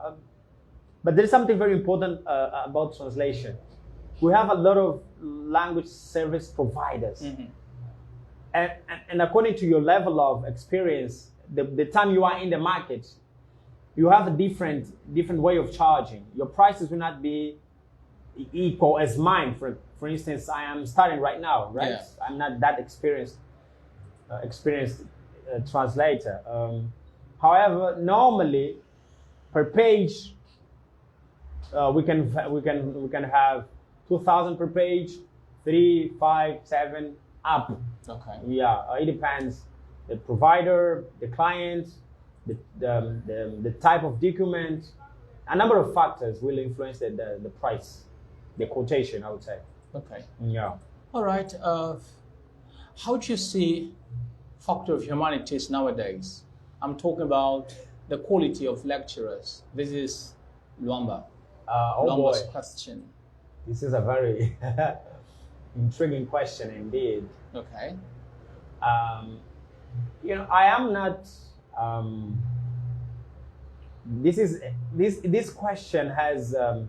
But there is something very important about translation. We have a lot of language service providers. Mm-hmm. And according to your level of experience, the time you are in the market, you have a different way of charging. Your prices will not be equal as mine. For instance, I am starting right now, right? Yeah. I'm not that experienced translator. However, normally per page, we can have 2,000 per page, 3, 5, 7 up. Okay. Yeah, it depends. The provider, the client, the type of document, a number of factors will influence the price, the quotation, I would say. Okay. Yeah. All right. How do you see Faculty of Humanities nowadays? I'm talking about the quality of lecturers. This is Luamba. Luamba's question. This is a very intriguing question indeed. Okay. I am not. This question has a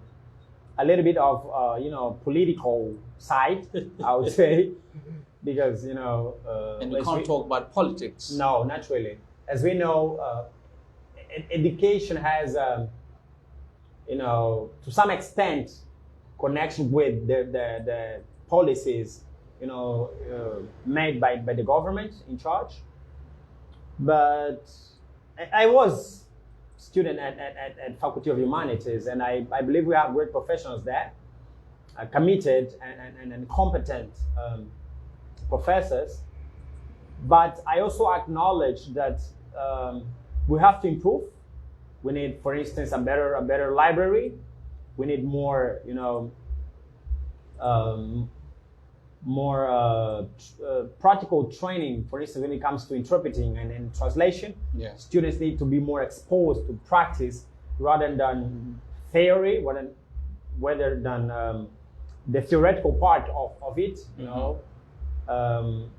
little bit of political side, I would say, because and we can't talk about politics. No, not really. As we know, education has to some extent connection with the policies made by the government in charge. But I was student at Faculty of Humanities, and I believe we have great professionals there, committed and competent professors. But I also acknowledge that we have to improve. We need, for instance, a better library. We need more, practical training. For instance, when it comes to interpreting and translation, Yes. Students need to be more exposed to practice rather than theory, rather than the theoretical part of it.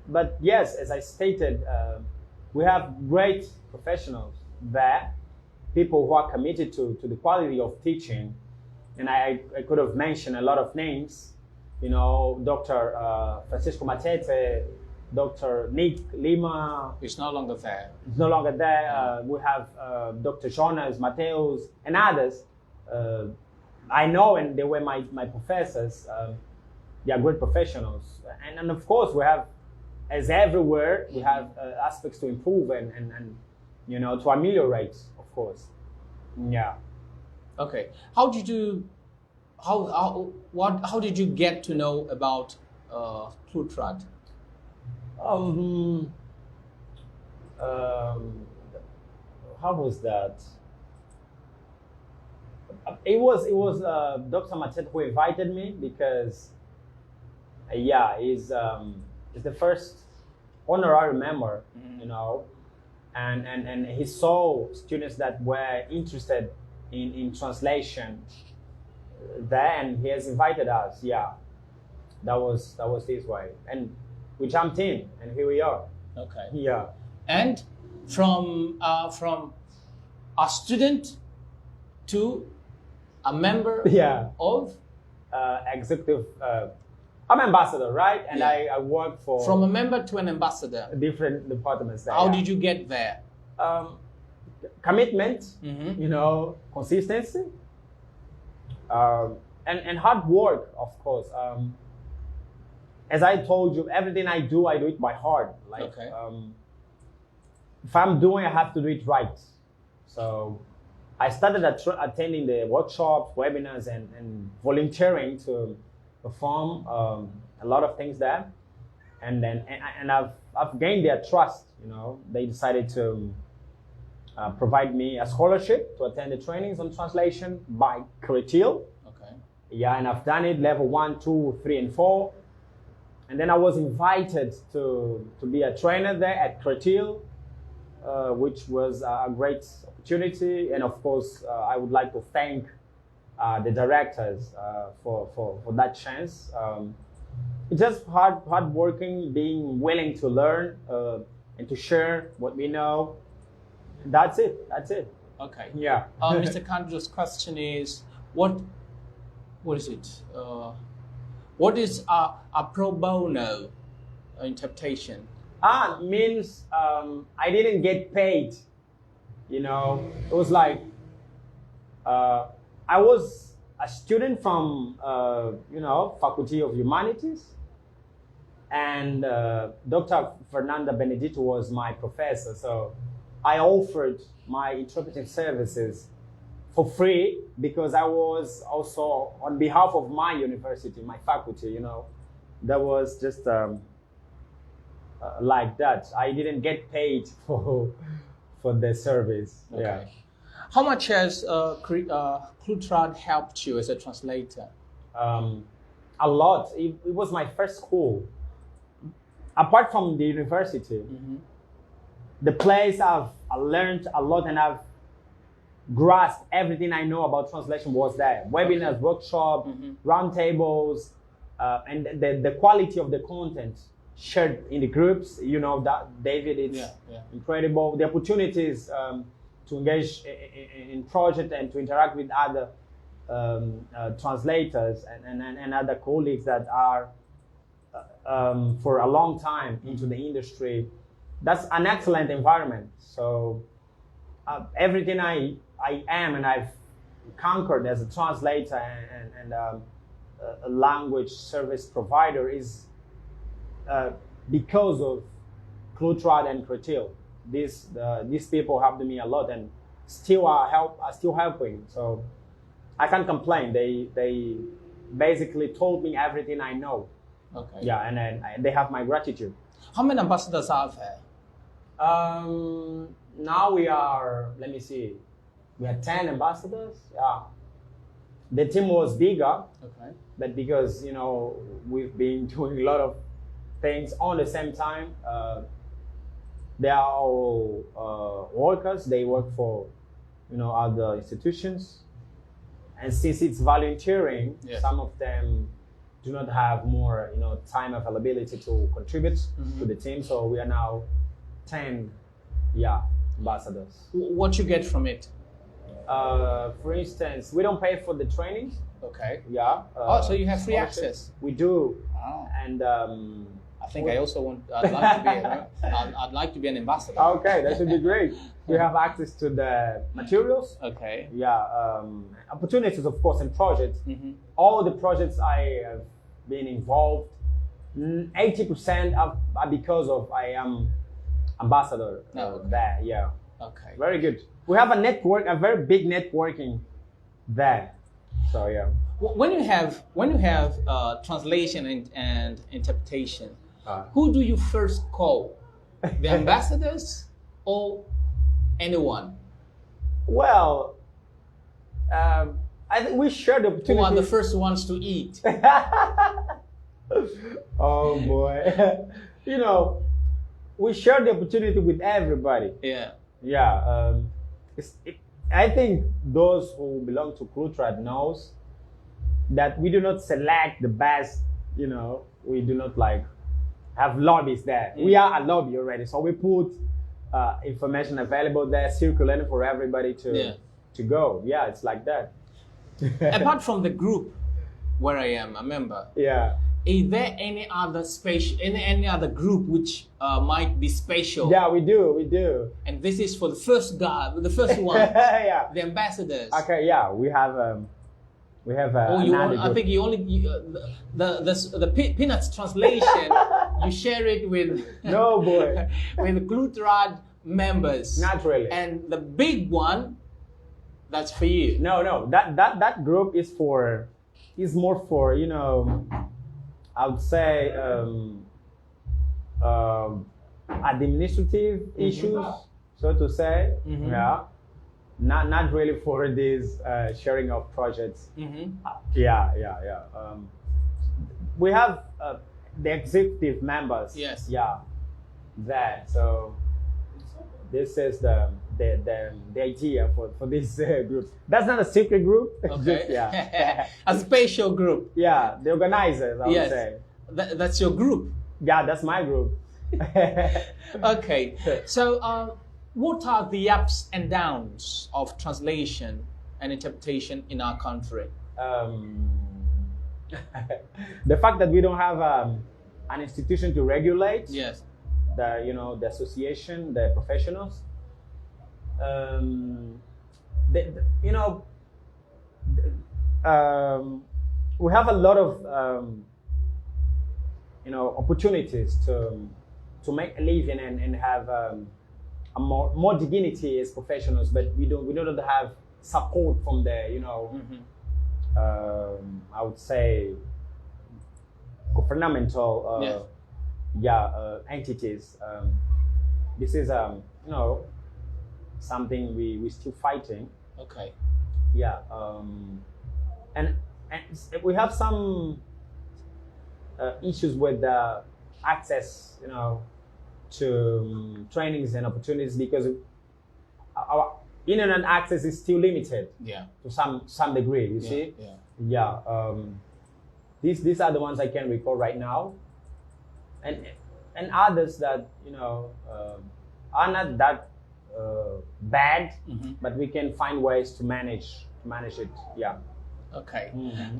But yes, as I stated, we have great professionals there, people who are committed to the quality of teaching. And I could have mentioned a lot of names, Dr. Francisco Matete, Dr. Nick Lima. It's no longer there. It's no longer there. We have Dr. Jonas Mateus and others. I know, and they were my professors. They are great professionals. And of course, we have, as everywhere, we have aspects to improve and to ameliorate, of course. Yeah. Okay. How did you get to know about Plutrad? How was that? It was Dr. Matete who invited me because he's the first honorary member, and he saw students that were interested in translation there, and he has invited us. Yeah, that was his way, and we jumped in, and here we are. Okay. Yeah. And from a student to a member of executive. I'm ambassador, right? And I work for from a member to an ambassador. Different departments there. How did you get there? Commitment, consistency, and hard work, of course. As I told you, everything I do it by heart. Like, if I'm doing, I have to do it right. So I started attending the workshops, webinars, and volunteering to perform a lot of things there, and I've gained their trust. They decided to provide me a scholarship to attend the trainings on translation by Cretil. Okay. Yeah, and I've done it level 1, 2, 3, and 4, and then I was invited to be a trainer there at Cretil. which was a great opportunity. And of course, I would like to thank the directors for that chance. It's just hard working, being willing to learn and to share what we know. That's it. Okay. Yeah. Mr. Kandra's question is, what is it? What is a pro bono interpretation? Means I didn't get paid. You know, it was like I was a student from Faculty of Humanities, and Dr. Fernanda Benedito was my professor. So I offered my interpreting services for free because I was also on behalf of my university, my faculty. You know, that was just like that. I didn't get paid for the service. Okay. Yeah. How much has Clutrad helped you as a translator? A lot. It was my first school. Apart from the university, the place I learned a lot and I've grasped everything I know about translation was there. Webinars, workshops, roundtables, and the quality of the content shared in the groups. You know, that David, it's incredible. The opportunities to engage in project and to interact with other translators and other colleagues that are for a long time into the industry. That's an excellent environment. So everything I am and I've conquered as a translator and a language service provider is because of Clutrad and Cretil. These people helped me a lot and still are still helping. So I can't complain. They basically told me everything I know. Okay. Yeah, and they have my gratitude. How many ambassadors are there? Now we are, let me see, we had 10 ambassadors. Yeah. The team was bigger, but because, you know, we've been doing a lot of things on the same time. They are all workers. They work for, you know, other institutions. And since it's volunteering, some of them do not have more, you know, time availability to contribute to the team. So we are now 10, ambassadors. What you get from it? For instance, we don't pay for the training. Okay. Yeah. So you have free access? We do. Wow. And I think I also want. I'd like to be an ambassador. Okay, that should be great. We have access to the materials. Okay. Yeah. Opportunities, of course, and projects. All the projects I have been involved, 80% are because of I am ambassador there. Yeah. Okay. Very good. We have a network, a very big networking there. So yeah. When you have translation and interpretation, who do you first call? The ambassadors or anyone? Well, I think we share the opportunity. Who are the first ones to eat? Oh boy. You know, we share the opportunity with everybody. Yeah. Yeah. I think those who belong to Clutrad knows that we do not select the best, you know, we do not like have lobbies there. We are a lobby already, so we put information available there, circulating for everybody to go. Yeah, it's like that. Apart from the group where I am a member, is there any other any other group which might be special? Yeah, we do. And this is for the first one, yeah, the ambassadors. Okay, yeah, we have I think you only the Peanuts translation. You share it with no boy with Clutrad members. Not really. And the big one, that's for you. No, that group is more for, you know, I would say administrative issues, so to say. Yeah. Not really for this sharing of projects. We have the executive members. Yes. Yeah. There. So this is the idea for this group. That's not a secret group. Okay. Just, yeah. A special group. Yeah, the organizers, I would say. That's your group. Yeah, that's my group. Okay. So, what are the ups and downs of translation and interpretation in our country? The fact that we don't have an institution to regulate. Yes. The association, the professionals. We have a lot of opportunities to make a living and have a more dignity as professionals, but we don't have support from the I would say governmental entities. This is something we still fighting. Okay. Yeah. And we have some issues with access, to trainings and opportunities, because our internet access is still limited. Yeah. To some degree. You see. Yeah. Yeah. These are the ones I can recall right now. And others that are not that bad, but we can find ways to manage it. Yeah. Okay. Mm-hmm.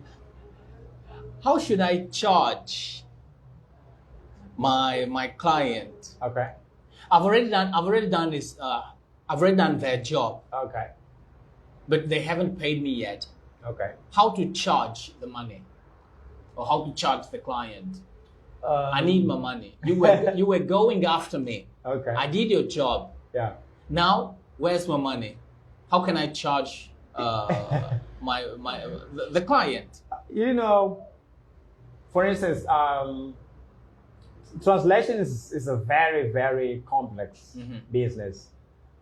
How should I charge my client? Okay. I've already done this. I've already done their job. Okay. But they haven't paid me yet. Okay. How to charge the money, or how to charge the client? I need my money. You were going after me. Okay. I did your job. Yeah. Now where's my money? How can I charge the client? For instance, translation is a very, very complex business,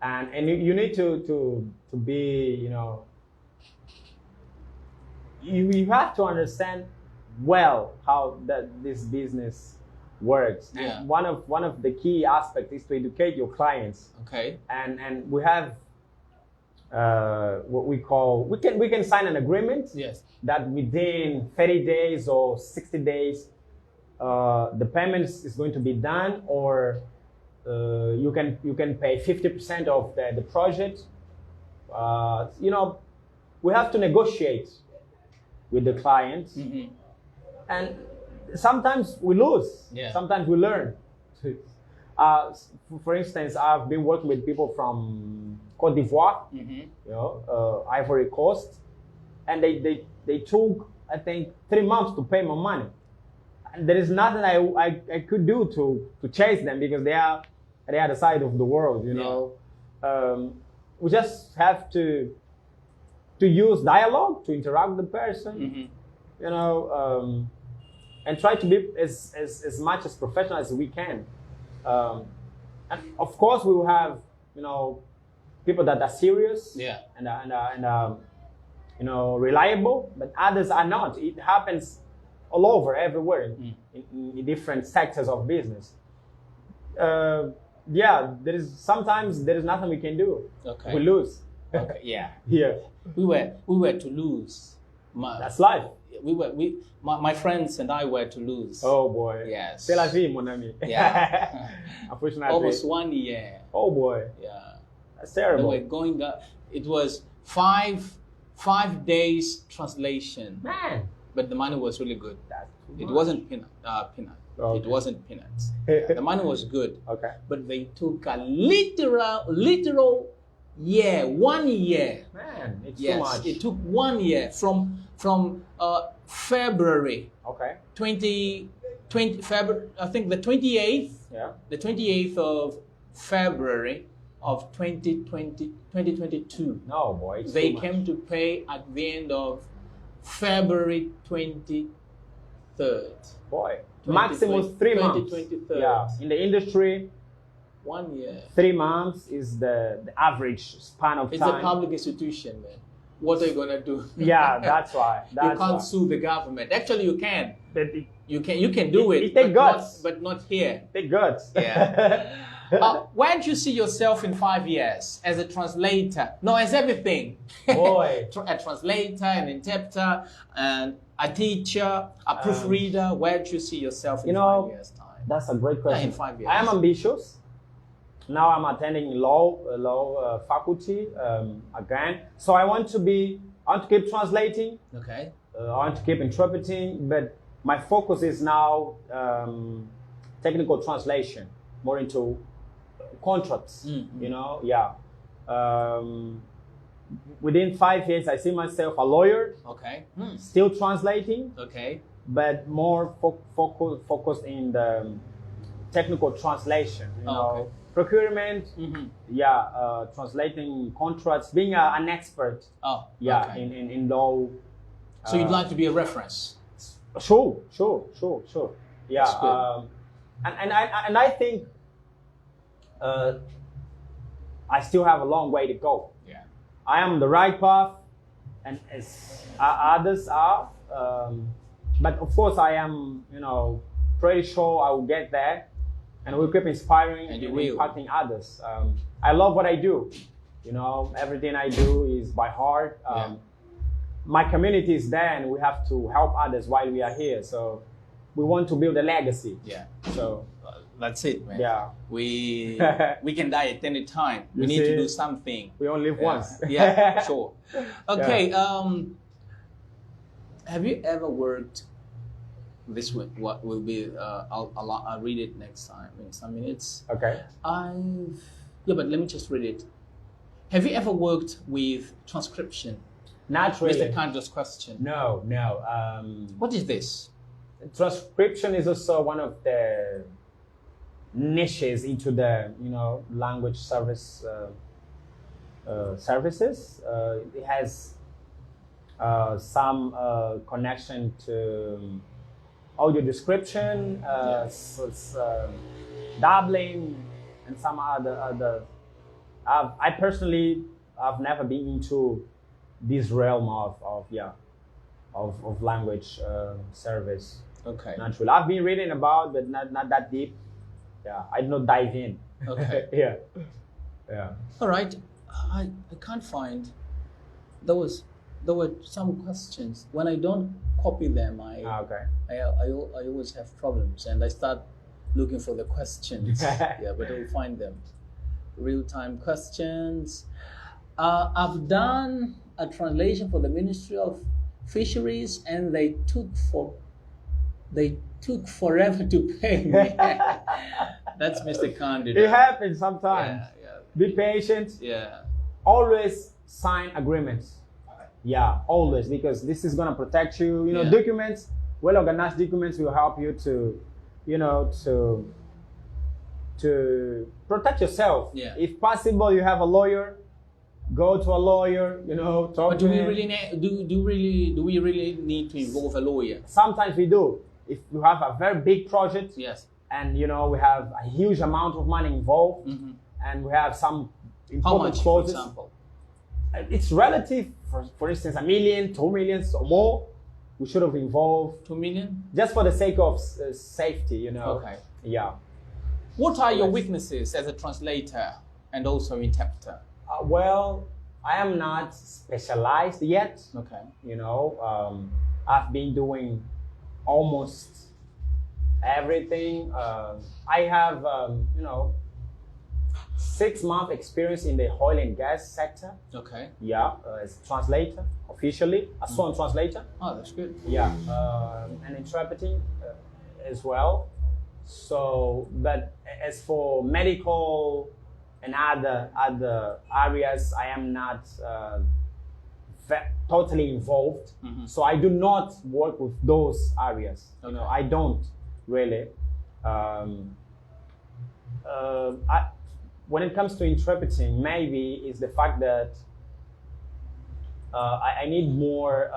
and you need to be you have to understand well how this business works. Yeah. And one of the key aspects is to educate your clients. Okay. And we have what we call, we can sign an agreement. Yes. That within 30 days or 60 days the payment is going to be done, or you can pay 50% of the project. We have to negotiate with the client. And sometimes we lose. Yeah. Sometimes we learn. For instance, I've been working with people from Côte d'Ivoire, Ivory Coast, and they took, I think, 3 months to pay my money. And there is nothing I could do to chase them, because they are at the other side of the world. We just have to use dialogue to interact with the person. And try to be as much as professional as we can. And of course, we will have people that are serious, and reliable, but others are not. It happens all over, everywhere, in different sectors of business. Sometimes there is nothing we can do. Okay. We lose. Okay. Yeah. Yeah. We were to lose. That's life. My friends and I were to lose. Oh boy. Yes. C'est la vie, mon ami. Yeah. Unfortunately. Almost 1 year. Oh boy. Yeah. That's terrible. They were going up. It was 5 days translation. Man. But the money was really good. It much. Wasn't peanut. Okay. It wasn't peanuts. The money was good. Okay. But they took a literal year, 1 year. Man, it's yes, too much. It took 1 year from February. Okay. 20 February. I think the 28th. Yeah. The 28th of February of 2022. No, boy. It's They too came much. to pay at the end of February 23rd. Boy. Maximum 3 months. 2023. Yeah. In the industry, 1 year. 3 months is the average span of It's time. a public institution, man. what are you gonna do? Yeah, that's why. That's You can't why. sue the government. Actually, you can. But it, You can do it. It take guts. but not here. take guts. Yeah. Where do you see yourself in 5 years as a translator? No, as everything. Boy. A translator, an interpreter, and a teacher, a proofreader. Where do you see yourself in 5 years' time? That's a great question. in 5 years. I am ambitious. Now I'm attending law faculty again. So I want to keep translating. Okay. I want to keep interpreting, but my focus is now technical translation, more into contracts. You know, yeah. Within 5 years, I see myself a lawyer. Okay. Still translating. Okay. But more focused in the technical translation. You know, okay. Procurement. Yeah, translating contracts, being an expert. Oh. Yeah, Okay. in law. So you'd like to be a reference? Sure. Yeah. That's good. And I think I still have a long way to go. Yeah. I am on the right path, and as others are. But of course, I am, pretty sure I will get there, and will keep inspiring and impacting others. I love what I do. Everything I do is by heart. My community is there, and we have to help others while we are here. So we want to build a legacy. Yeah. So that's it, man. yeah, We can die at any time. We You need see? to do something. we only live once. Yeah, sure. Okay. Have you ever worked? This one, what will be? I'll read it next time in some minutes. Okay. But let me just read it. Have you ever worked with transcription? Not really. Mr. Kandra's question. No. What is this? Transcription is also one of the niches into the language services. It has some connection to audio description, doubling, and some other. I personally, I've never been into this realm of language service. Okay. Not really. I've been reading about, but not that deep. Yeah, I did not dive in. Okay. Yeah. All right. I can't find. There were some questions. When I don't copy them, Okay. I always have problems, and I start looking for the questions. Yeah, but I'll find them. Real-time questions. I've done a translation for the Ministry of Fisheries, and they took forever to pay me. That's Mr. Candida. It happens sometimes. Yeah. Be patient. Yeah. Always sign agreements. Yeah, always, because this is gonna protect you. Yeah. Documents, well-organized documents will help you to protect yourself. Yeah. If possible, you have a lawyer. Go to a lawyer. Talk But to do we him. really need to involve a lawyer? Sometimes we do. If you have a very big project, Yes. and we have a huge amount of money involved, and we have some How important much, for clauses. example? It's relative. For instance, 1 million, 2 million or more, we should have involved 2 million? just for the sake of safety. Okay. Yeah. What are your weaknesses as a translator and also interpreter? Well, I am not specialized yet. Okay. I've been doing almost everything. I have 6-month experience in the oil and gas sector. Okay. Yeah, as translator officially, a sworn translator. Oh, that's good. Yeah, and interpreting as well. So, but as for medical and other areas, I am not totally involved. So I do not work with those areas. Okay. I don't really. When it comes to interpreting, maybe it's the fact that I need more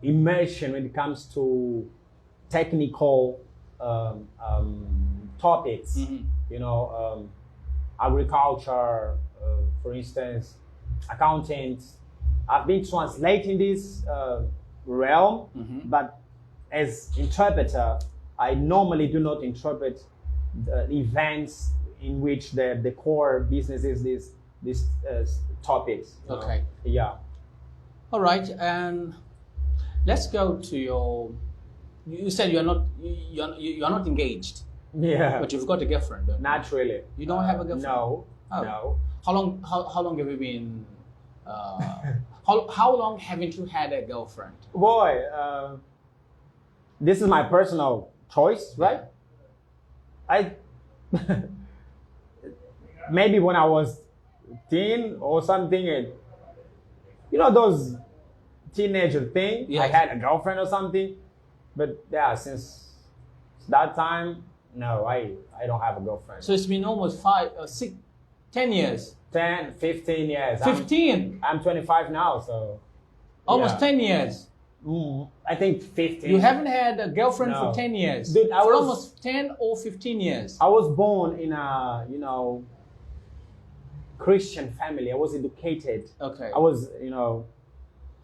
immersion when it comes to technical topics. Agriculture, for instance, accountants, I've been translating this realm, but as interpreter, I normally do not interpret the events in which the core business is these topics. Okay. Yeah. All right, and let's go to your. You said you're not engaged. Yeah. But you've got a girlfriend, don't you? Not really. You don't have a girlfriend? No. Oh. No. How long have you been? How long haven't you had a girlfriend? Boy, this is my personal choice, right? I maybe when I was teen or something, you know those teenager thing. Yes. I had a girlfriend or something, but yeah, since that time, no, I don't have a girlfriend. So it's been almost 10 years. 10, 15 years. 15. I'm 25 now, so Almost yeah. 10 years. I think 15. You haven't had a girlfriend No. for 10 years. Dude, for almost 10 or 15 years. I was born in a, Christian family. I was educated. Okay. I was,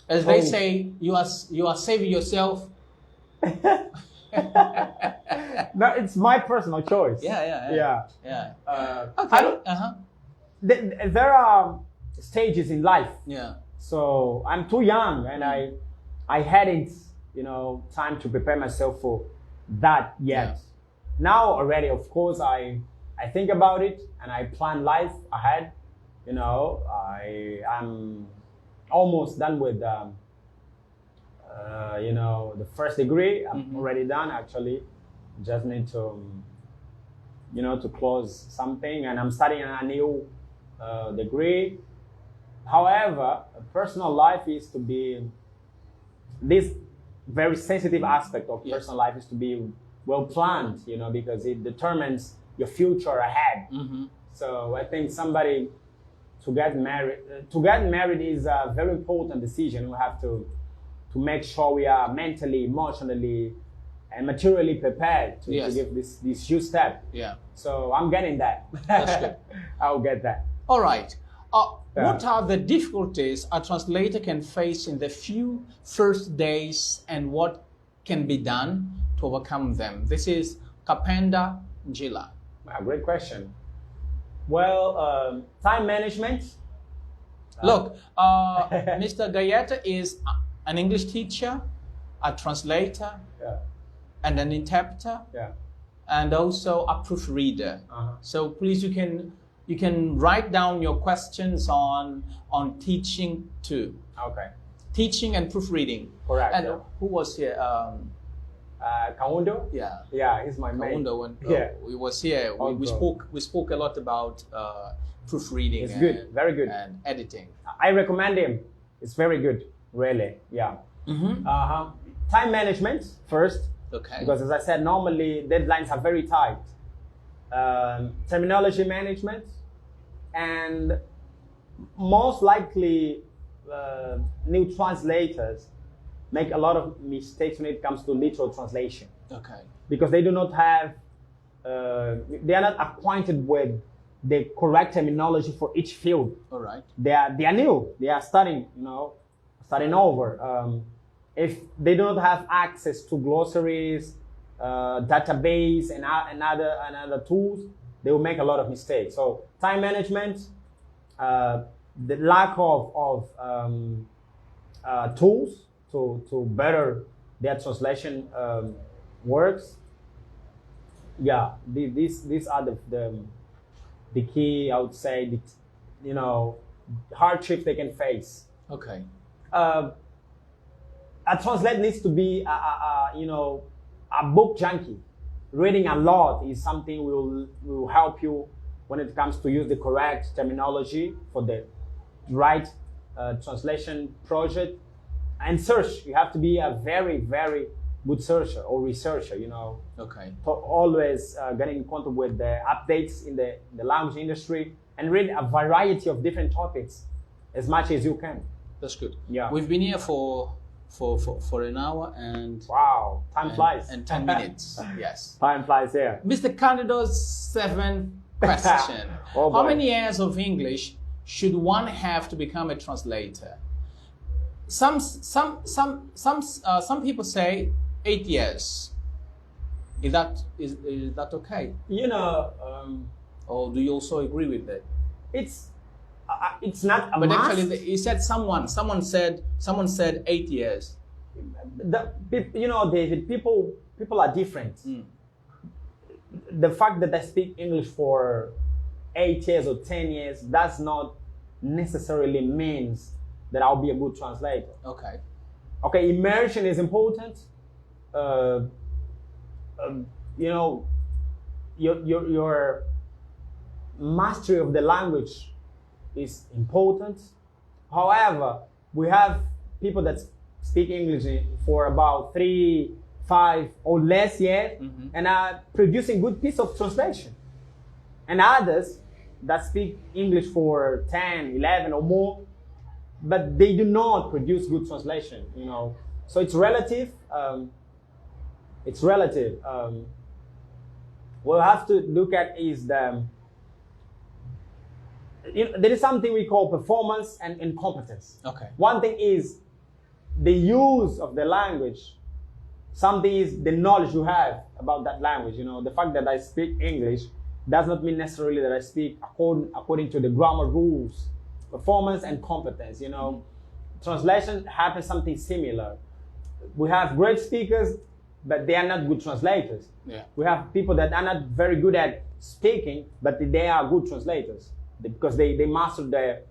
As they say, you are saving yourself. No, it's my personal choice. Yeah. Okay. There are stages in life. Yeah. So I'm too young, and I hadn't, time to prepare myself for that yet. Yeah. Now already, of course, I think about it and I plan life ahead. I'm almost done with, the first degree. I'm already done, actually. Just need to, to close something, and I'm studying a new degree. However, personal life is to be, this very sensitive aspect of personal life is to be well planned, because it determines your future ahead. So I think somebody to get married is a very important decision. We have to make sure we are mentally, emotionally, and materially prepared to give this huge step. Yeah. So I'm getting that. That's good. I'll get that. All right. What are the difficulties a translator can face in the few first days, and what can be done to overcome them? This is Kapenda Njila. Great question. Well, time management. Look, Mr. Gaieta is an English teacher, a translator, and an interpreter, and also a proofreader. So please, you can write down your questions on teaching too. Okay. Teaching and proofreading. Correct. And who was here? Kaundo? Yeah. Yeah, he's my mate. Kaundo, when we was here, we spoke a lot about proofreading. It's good, very good. And editing. I recommend him. It's very good, really. Yeah. Time management first. Okay. Because as I said, normally deadlines are very tight. Terminology management, and most likely new translators make a lot of mistakes when it comes to literal translation. Okay. Because they do not have, they are not acquainted with the correct terminology for each field. All right. They are new. They are starting over. If they do not have access to glossaries, database, and other tools, they will make a lot of mistakes. So time management, the lack of tools to better their translation works. Yeah, these are the key, I would say, hardships they can face. Okay. A translator needs to be a book junkie. Reading a lot is something will help you when it comes to use the correct terminology for the right translation project. And search, you have to be a very, very good searcher or researcher, Okay. Always getting in contact with the updates in the language industry, and read a variety of different topics as much as you can. That's good. Yeah. We've been here for an hour and wow, time flies. And 10 minutes. Yes. Time flies here. Mr. Candidate's seventh question. Oh, How boy. many years of English should one have to become a translator? some people say 8 years. Is that okay? You know, Or do you also agree with that? it's not a But must. actually, you said someone said 8 years. You know, David, people are different. The fact that I speak English for 8 years or 10 years does not necessarily means that I'll be a good translator. Okay. Okay, immersion is important. You know, your mastery of the language is important. However, we have people that speak English for about 3, 5 or less years and are producing good piece of translation. And others that speak English for 10, 11 or more, but they do not produce good translation, you know. So it's relative. It's relative. What we have to look at is there is something we call performance and competence. Okay. One thing is the use of the language. Something is the knowledge you have about that language. You know, the fact that I speak English does not mean necessarily that I speak according to the grammar rules. Performance and competence. You know, translation happens something similar. We have great speakers, but they are not good translators. Yeah. We have people that are not very good at speaking, but they are good translators because they master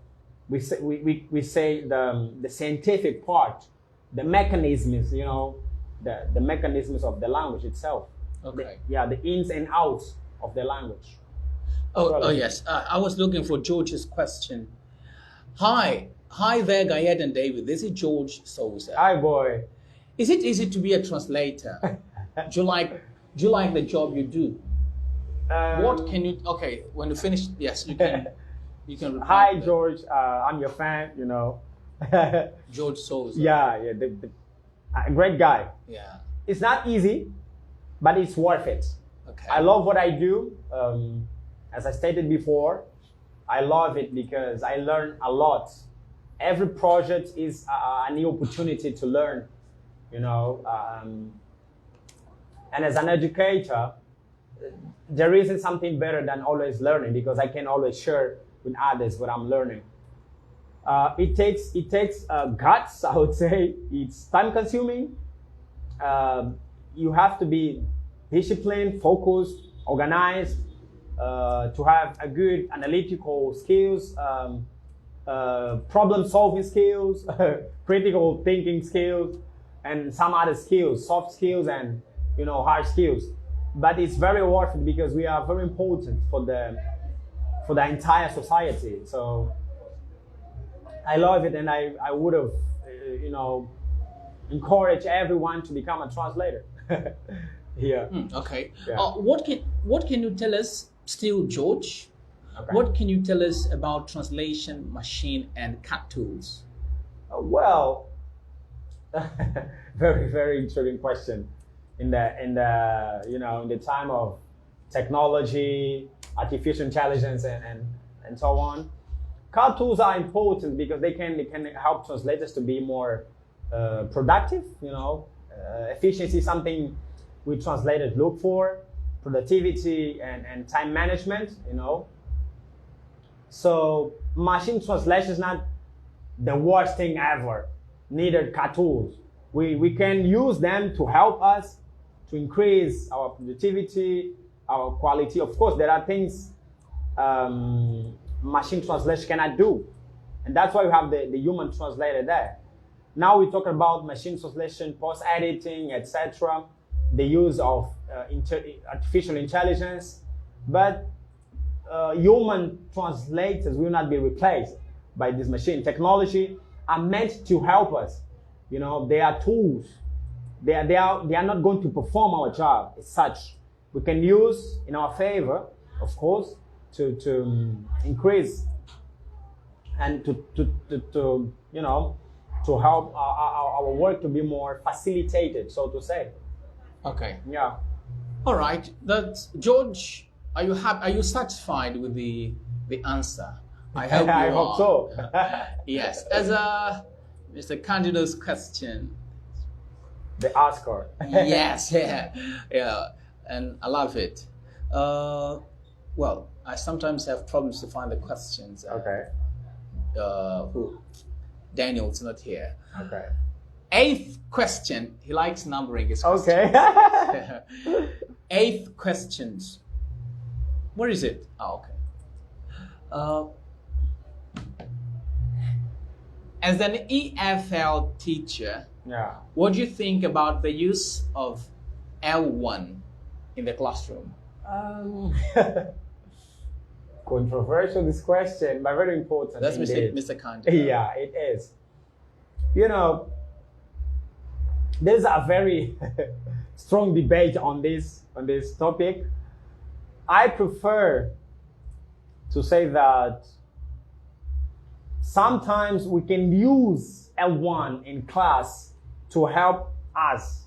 we say the scientific part, the mechanisms, you know, the mechanisms of the language itself. Okay. The ins and outs of the language. Oh yes. I was looking for George's question. Hi there, Gaieta and David. This is George Souza. Hi, boy. Is it easy to be a translator? Do you like the job you do? What can you? Okay, when you finish, yes, you can. You can reply. Hi, George. I'm your fan. You know. George Souza. Yeah. A great guy. Yeah. It's not easy, but it's worth it. Okay. I love what I do. As I stated before, I love it because I learn a lot. Every project is a new opportunity to learn, you know. And as an educator, there isn't something better than always learning because I can always share with others what I'm learning. It takes guts, I would say. It's time consuming. You have to be disciplined, focused, organized, to have a good analytical skills, problem solving skills, critical thinking skills, and some other skills, soft skills and, you know, hard skills. But it's very worth it because we are very important for the entire society. So I love it, and I would have, you know, encourage everyone to become a translator. Yeah. Okay. Yeah. What can you tell us, still, George? Okay. What can you tell us about translation machine and cut tools? Well, very, very intriguing question. In the you know, in the time of technology, artificial intelligence, and so on, cut tools are important because they can help translators to be more productive. You know, efficiency is something we translators look for, productivity and time management. You know, so machine translation is not the worst thing ever. Neither cut tools. We can use them to help us to increase our productivity, our quality. Of course, there are things machine translation cannot do. And that's why we have the human translator there. Now we talk about machine translation, post-editing, etc., the use of artificial intelligence. But human translators will not be replaced by this machine. Technology are meant to help us. You know, they are tools. They are not going to perform our job as such. We can use in our favor, of course, to increase and to you know, to help our work to be more facilitated, so to say. Okay. Yeah. All right. That's George. Are you happy? Are you satisfied with the answer? I hope you I are. hope so. Yes. As a Mr. Candido's question. The Oscar. Yes, yeah, and I love it. Well, I sometimes have problems to find the questions. Okay. Daniel's not here. Okay. 8th question. He likes numbering his questions. Okay. 8th questions. Where is it? Oh, okay. As an EFL teacher, Yeah. what do you think about the use of L1 in the classroom? Controversial, this question, but very important. That's indeed. Mr. Candido. Yeah, it is. You know, there's a very strong debate on this topic. I prefer to say that sometimes we can use L1 in class to help us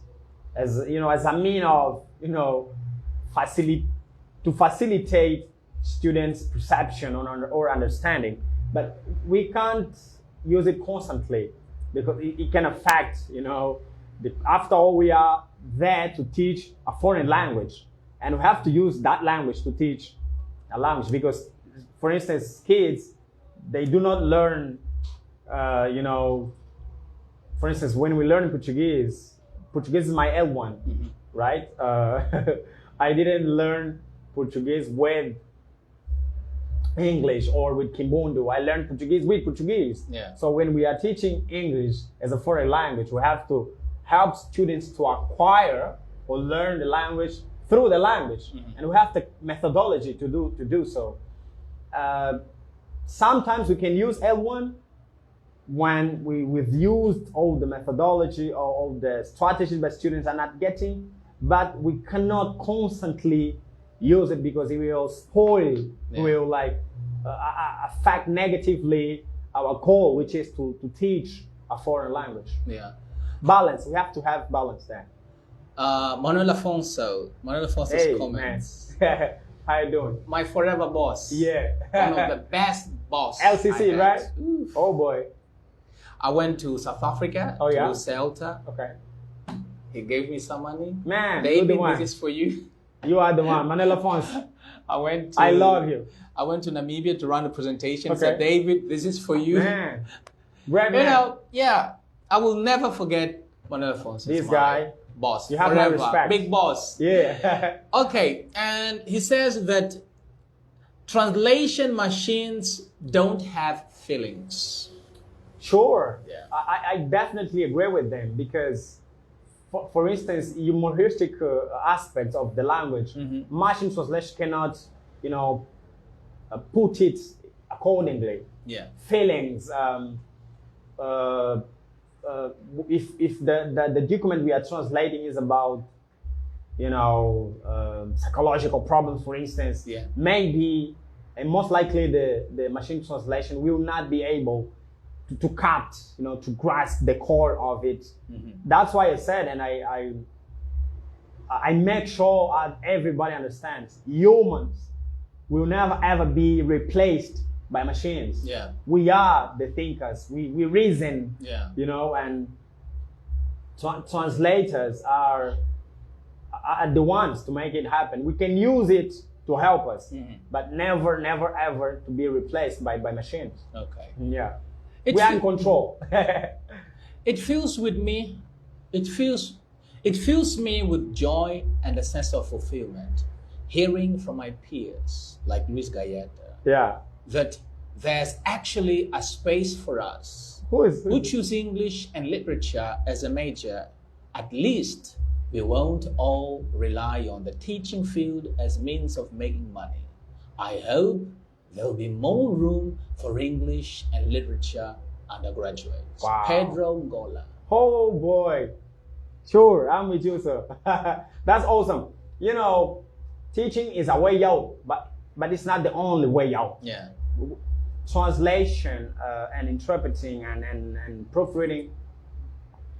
as a mean of facilitate students' perception or understanding, but we can't use it constantly because it can affect, after all, we are there to teach a foreign language, and we have to use that language to teach a language because, for instance, kids, they do not learn, for instance, when we learn Portuguese is my L1, right? I didn't learn Portuguese with English or with Kimbundu. I learned Portuguese with Portuguese. Yeah. So when we are teaching English as a foreign language, we have to help students to acquire or learn the language through the language. And we have the methodology to do so. Sometimes we can use L1 when we've used all the methodology or all the strategies that students are not getting, but we cannot constantly use it because it will spoil, will affect negatively our goal, which is to teach a foreign language. Yeah. Balance, we have to have balance there. Manuel Afonso's comments. Man. How you doing? My forever boss. Yeah. One of the best boss. LCC, right? Oof. Oh boy. I went to South Africa, Oh, yeah? to Celta. Okay. He gave me some money. Man, David, you're the one. this is for you. You are the one. Manuel Afonso. I love you. I went to Namibia to run a presentation. Okay. Said, David, this is for you. Man. Great man. I will never forget Manuel Afonso. This guy. Boss. You have forever. my respect. Big boss. Yeah. Okay, and he says that translation machines don't have feelings. Sure. Yeah. I definitely agree with them because, for instance, humoristic aspects of the language, machine translation cannot, put it accordingly. Yeah. Feelings. If the document we are translating is about, psychological problems, for instance, maybe and most likely the machine translation will not be able to cut, to grasp the core of it. That's why I said, and I make sure everybody understands, humans will never ever be replaced by machines. Yeah. We are the thinkers. We reason. Yeah. And translators are the ones to make it happen. We can use it to help us, but never, never, ever to be replaced by machines. Okay. Yeah. We are in control. It fills me with joy and a sense of fulfillment, hearing from my peers like Luís Gaieta. Yeah. That there's actually a space for us who choose English and literature as a major. At least we won't all rely on the teaching field as means of making money. I hope there'll be more room for English and literature undergraduates. Wow. Pedro Ngola. Oh boy. Sure, I'm with you, sir. That's awesome. Teaching is a way out, but it's not the only way out. Yeah. Translation and interpreting and proofreading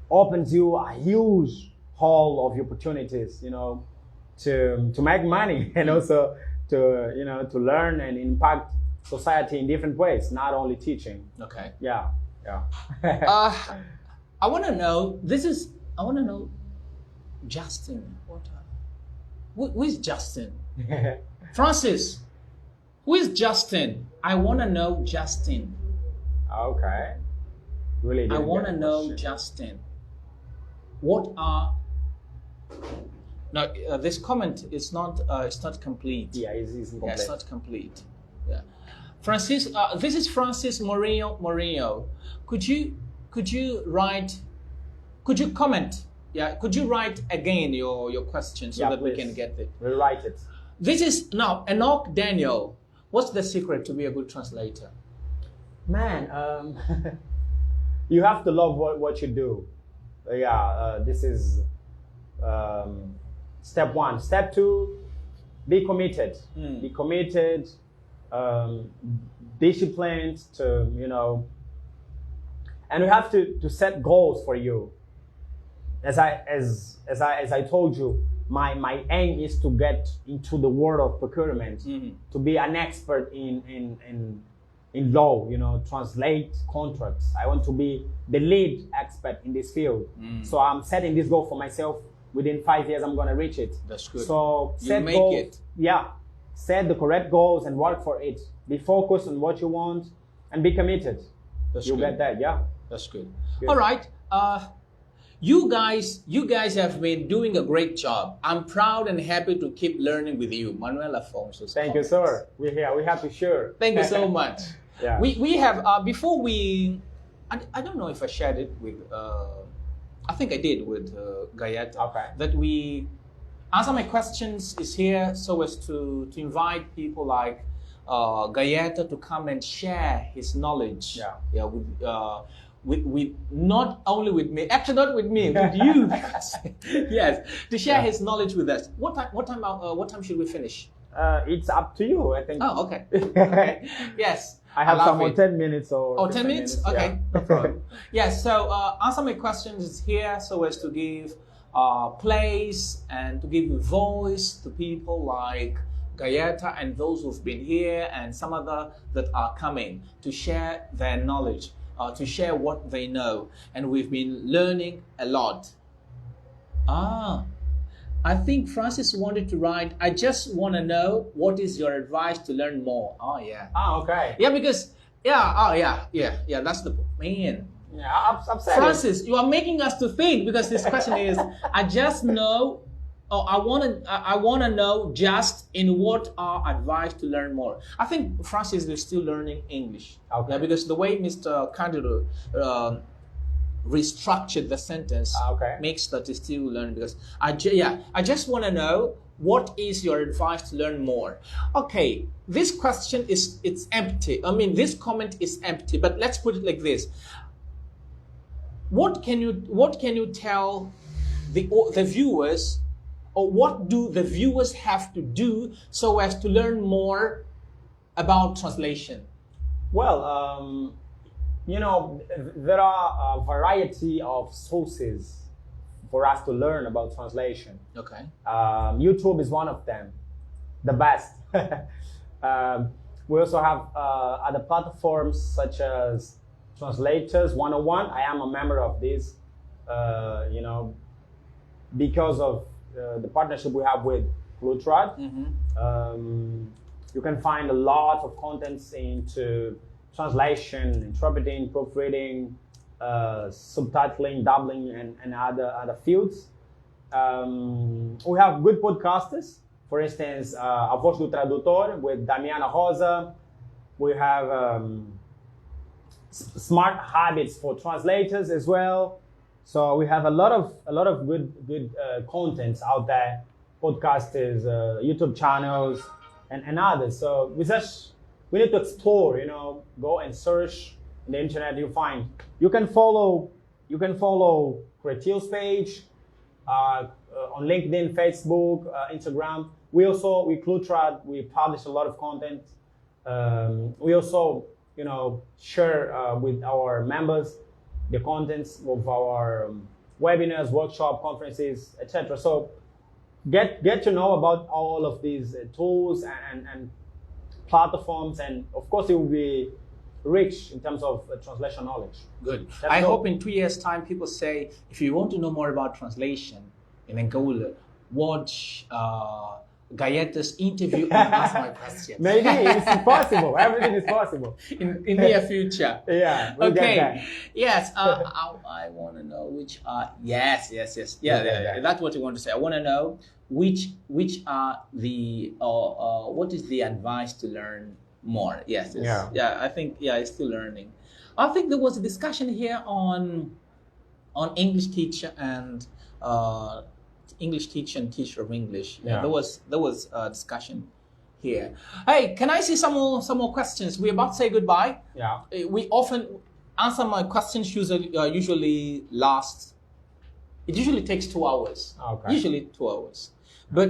opens you a huge hall of opportunities, to make money and also to learn and impact society in different ways, not only teaching. Okay. Yeah. Yeah. I want to know. I want to know, Justin. Who is Justin? Francis. Who is Justin? I want to know Justin. Okay. Really. I want to know Justin. What are? No, this comment is not. It's not complete. Yeah, it's incomplete. Yeah, it's not complete. Yeah, Francis. This is Francis Moreno. Could you write? Could you comment? Yeah. Could you write again your question so that please. we can get it? We'll write it. This is now Enoch Daniel. What's the secret to be a good translator? Man, you have to love what you do. This is step one. Step two, be committed. Be committed, disciplined to, and you have to set goals for you. As I told you, my aim is to get into the world of procurement, to be an expert in law, translate contracts. I want to be the lead expert in this field. So I'm setting this goal for myself. Within 5 years, I'm going to reach it. That's good. So set make goals. it. Yeah. Set the correct goals and work for it. Be focused on what you want and be committed. You'll get that. Yeah. That's good. All right. You guys have been doing a great job. I'm proud and happy to keep learning with you. Manuel Afonso. Thank you, sir. We're here. We have to share. Thank you so much. Yeah. We have, before we, I don't know if I shared it with, I think I did with Gaieta. Okay. That we, Answer My Questions is here so as to invite people like Gaieta to come and share his knowledge. Yeah. With not only with me, actually not with me, with you. Yes, to share his knowledge with us. What time should we finish? It's up to you, I think. Oh, okay. Okay. Yes. I have some more 10 minutes or 10 minutes? Okay, no problem. Yes, so Answer My Questions is here so as to give place and to give voice to people like Gaieta and those who've been here and some other that are coming to share their knowledge, to share what they know. And we've been learning a lot. I think Francis wanted to write, I just want to know what is your advice to learn more. Oh, yeah. Okay. Yeah, because, yeah, that's the man. Yeah, I'm saying. Francis, you are making us to think because this question is, I just know, I want to know just in what are advice to learn more. I think Francis is still learning English. Okay. Yeah, because the way Mr. Candido restructured the sentence makes that he's still learning. Because I just want to know what is your advice to learn more. Okay, this question it's empty. I mean, this comment is empty. But let's put it like this: What can you tell the viewers, or what do the viewers have to do so as to learn more about translation? Well, there are a variety of sources for us to learn about translation. Okay. YouTube is one of them, the best. We also have other platforms such as Translators 101. I am a member of this, because of the partnership we have with Lutrad. You can find a lot of contents into translation, interpreting, proofreading, subtitling, doubling, and other fields. We have good podcasters. For instance, A Voz do Tradutor with Damiana Rosa. We have Smart Habits for Translators as well. So we have a lot of good contents out there, podcasters, YouTube channels, and others. So we need to explore. Go and search in the internet. You can follow Creatil's page on LinkedIn, Facebook, Instagram. We Clutrad, we publish a lot of content. We also share with our members the contents of our webinars, workshop, conferences, etc. So get to know about all of these tools and platforms, and of course it will be rich in terms of translation knowledge. Good. That's I dope. hope in 2 years' time people say, if you want to know more about translation in Angola, watch Gaieta's interview and answer my questions. Maybe it's possible. Everything is possible. in near future. Yeah. We'll get Okay. that. Yes. I want to know which are. Yes. Yeah. That's what you want to say. I want to know which are the what is the advice to learn more. Yes. Yeah. I think it's still learning. I think there was a discussion here on English teacher and English teacher and teacher of English. Yeah. There was a discussion here. Hey, can I see some more questions? We're about to say goodbye. Yeah. We often answer my questions usually last. It usually takes 2 hours. Okay. Usually 2 hours, but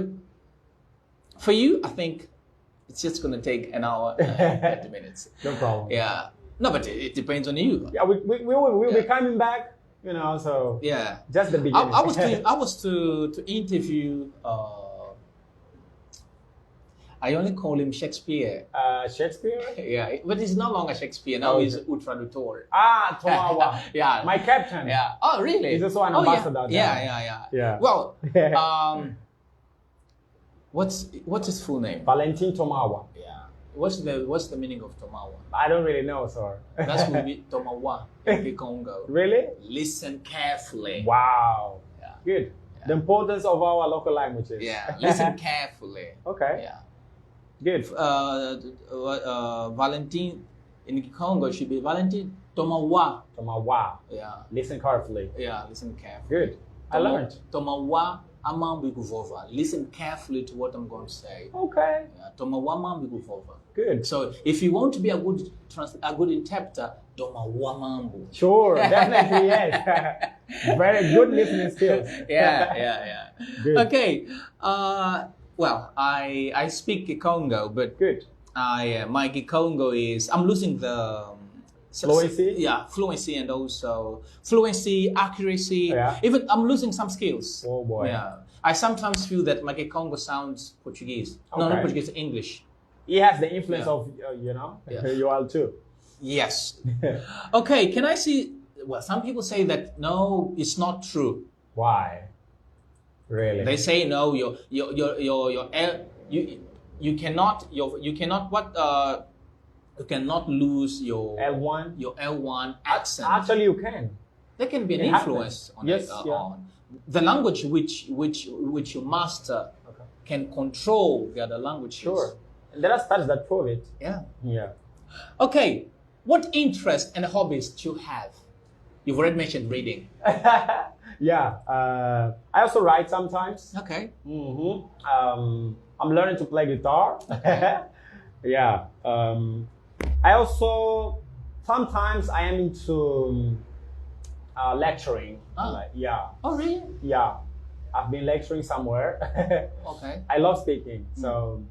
for you, I think it's just going to take an hour and 30 minutes. No problem. Yeah. No, but it depends on you. Yeah, we'll be coming back. So Yeah. just the beginning. I was to interview. I only call him Shakespeare. Shakespeare? Yeah, but he's no longer Shakespeare. Now he's tradutor. Tomawa. Yeah. My captain. Yeah. Oh, really? He's also an Oh, ambassador. Yeah. Well, what's his full name? Valentin Tomawa. Yeah. What's the meaning of Tomawa? I don't really know, sir. That would be Tomawa in the Congo. Really? Listen carefully. Wow. Yeah. Good. Yeah. The importance of our local languages. Yeah. Listen carefully. Okay. Yeah. Good. Valentin in Congo should be Valentin Tomawa. Tomawa. Yeah. Listen carefully. Yeah. Listen carefully. Good. I learned. Tomawa amambiguvova. Listen carefully to what I'm going to say. Okay. Yeah. Tomawa amambiguvova. Good. So if you want to be a good interpreter, Tomawa mambu. Sure. Definitely yes. Very good listening skills. Yeah. Good. Okay. Well, I speak Kikongo, but Good. my Kikongo is I'm losing the Fluency? Yeah, fluency and also fluency, accuracy. Yeah. Even I'm losing some skills. Oh boy. Yeah. I sometimes feel that my Kikongo sounds Portuguese. No, not Okay. Portuguese, English. He has the influence Yeah. of Yeah. you all too. Yes. Okay, can I see? Well, some people say that no, it's not true. Why? Really? They say no, you cannot lose your L1. your L1 accent. Actually, you can. There can be an it influence on Yes, it. yeah. On the language which you master Okay. can control the other languages. Sure. And there are studies that prove it. Yeah. Yeah. Okay. What interests and hobbies do you have? You've already mentioned reading. Yeah. I also write sometimes. Okay. I'm learning to play guitar. Yeah. I also sometimes I am into lecturing. Ah. Yeah. Oh, really? Yeah. I've been lecturing somewhere. Okay. I love speaking, so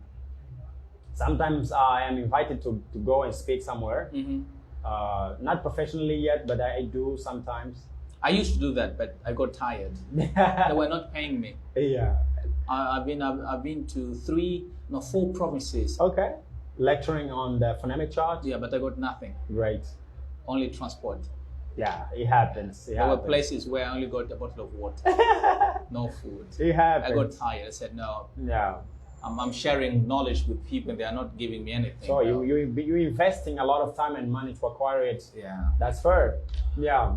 sometimes I am invited to go and speak somewhere. Mm-hmm. Not professionally yet, but I do sometimes. I used to do that, but I got tired. They were not paying me. Yeah. I've been to 4 provinces. Okay. Lecturing on the phonemic chart. Yeah, but I got nothing. Great. Only transport. Yeah, it happens. There were places where I only got a bottle of water, no food. It happens. I got tired. I said, no, Yeah. I'm sharing knowledge with people and they are not giving me anything. So No. you're investing a lot of time and money to acquire it. Yeah. That's fair. Yeah.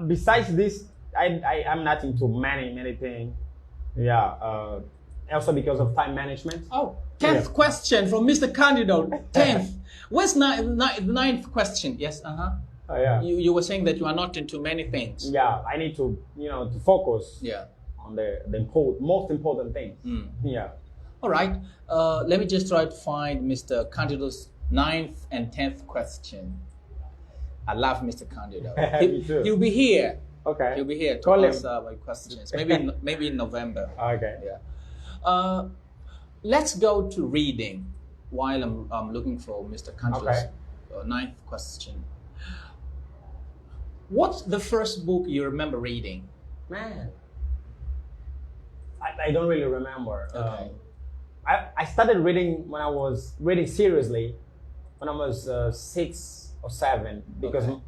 Besides this, I'm not into many things. Yeah. Also because of time management. Oh, 10th question from Mr. Candidate. 10th. Where's the 9th question? Yes, Oh, yeah. You were saying that you are not into many things. Yeah. I need to to focus Yeah. on the most important things. Yeah. All right. Let me just try to find Mr. Candidate's 9th and 10th question. I love Mr. Candidate. Me too. He'll be here. Okay. He'll be here to Call him. answer my questions. Maybe in November. Okay. Yeah. Let's go to reading while I'm looking for Mr. Candidate's 9th question. What's the first book you remember reading? Man. I don't really remember. Okay. I started reading when I was reading seriously when I was 6 or 7, because Okay.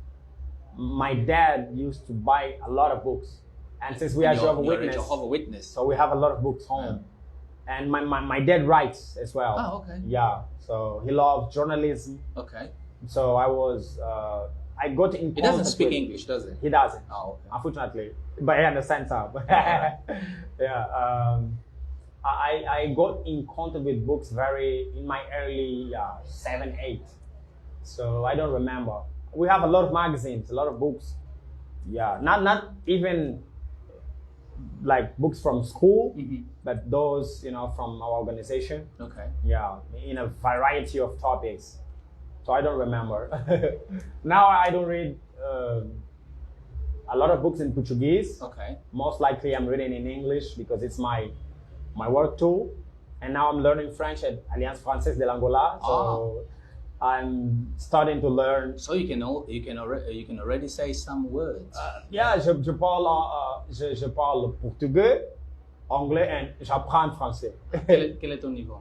my dad used to buy a lot of books, and since we are Jehovah's Witness, Jehovah's Witness. so we have a lot of books home. And my dad writes as well. Oh, okay. Yeah, so he loves journalism. Okay. So I got in. He doesn't contact speak with- English, does he? He doesn't, Oh, okay. unfortunately, but he understands how. Yeah. I got in contact with books in my early 7, 8. So I don't remember. We have a lot of magazines, a lot of books. Yeah, not even like books from school, but those from our organization. Okay. Yeah, in a variety of topics. So I don't remember. Now I don't read a lot of books in Portuguese. Okay. Most likely I'm reading in English because it's my work tool. And now I'm learning French at Alliance Française de l'Angola. So I'm starting to learn. So you can already say some words. Yeah, je parle portugais, anglais, and j'apprends français. Quel est ton niveau?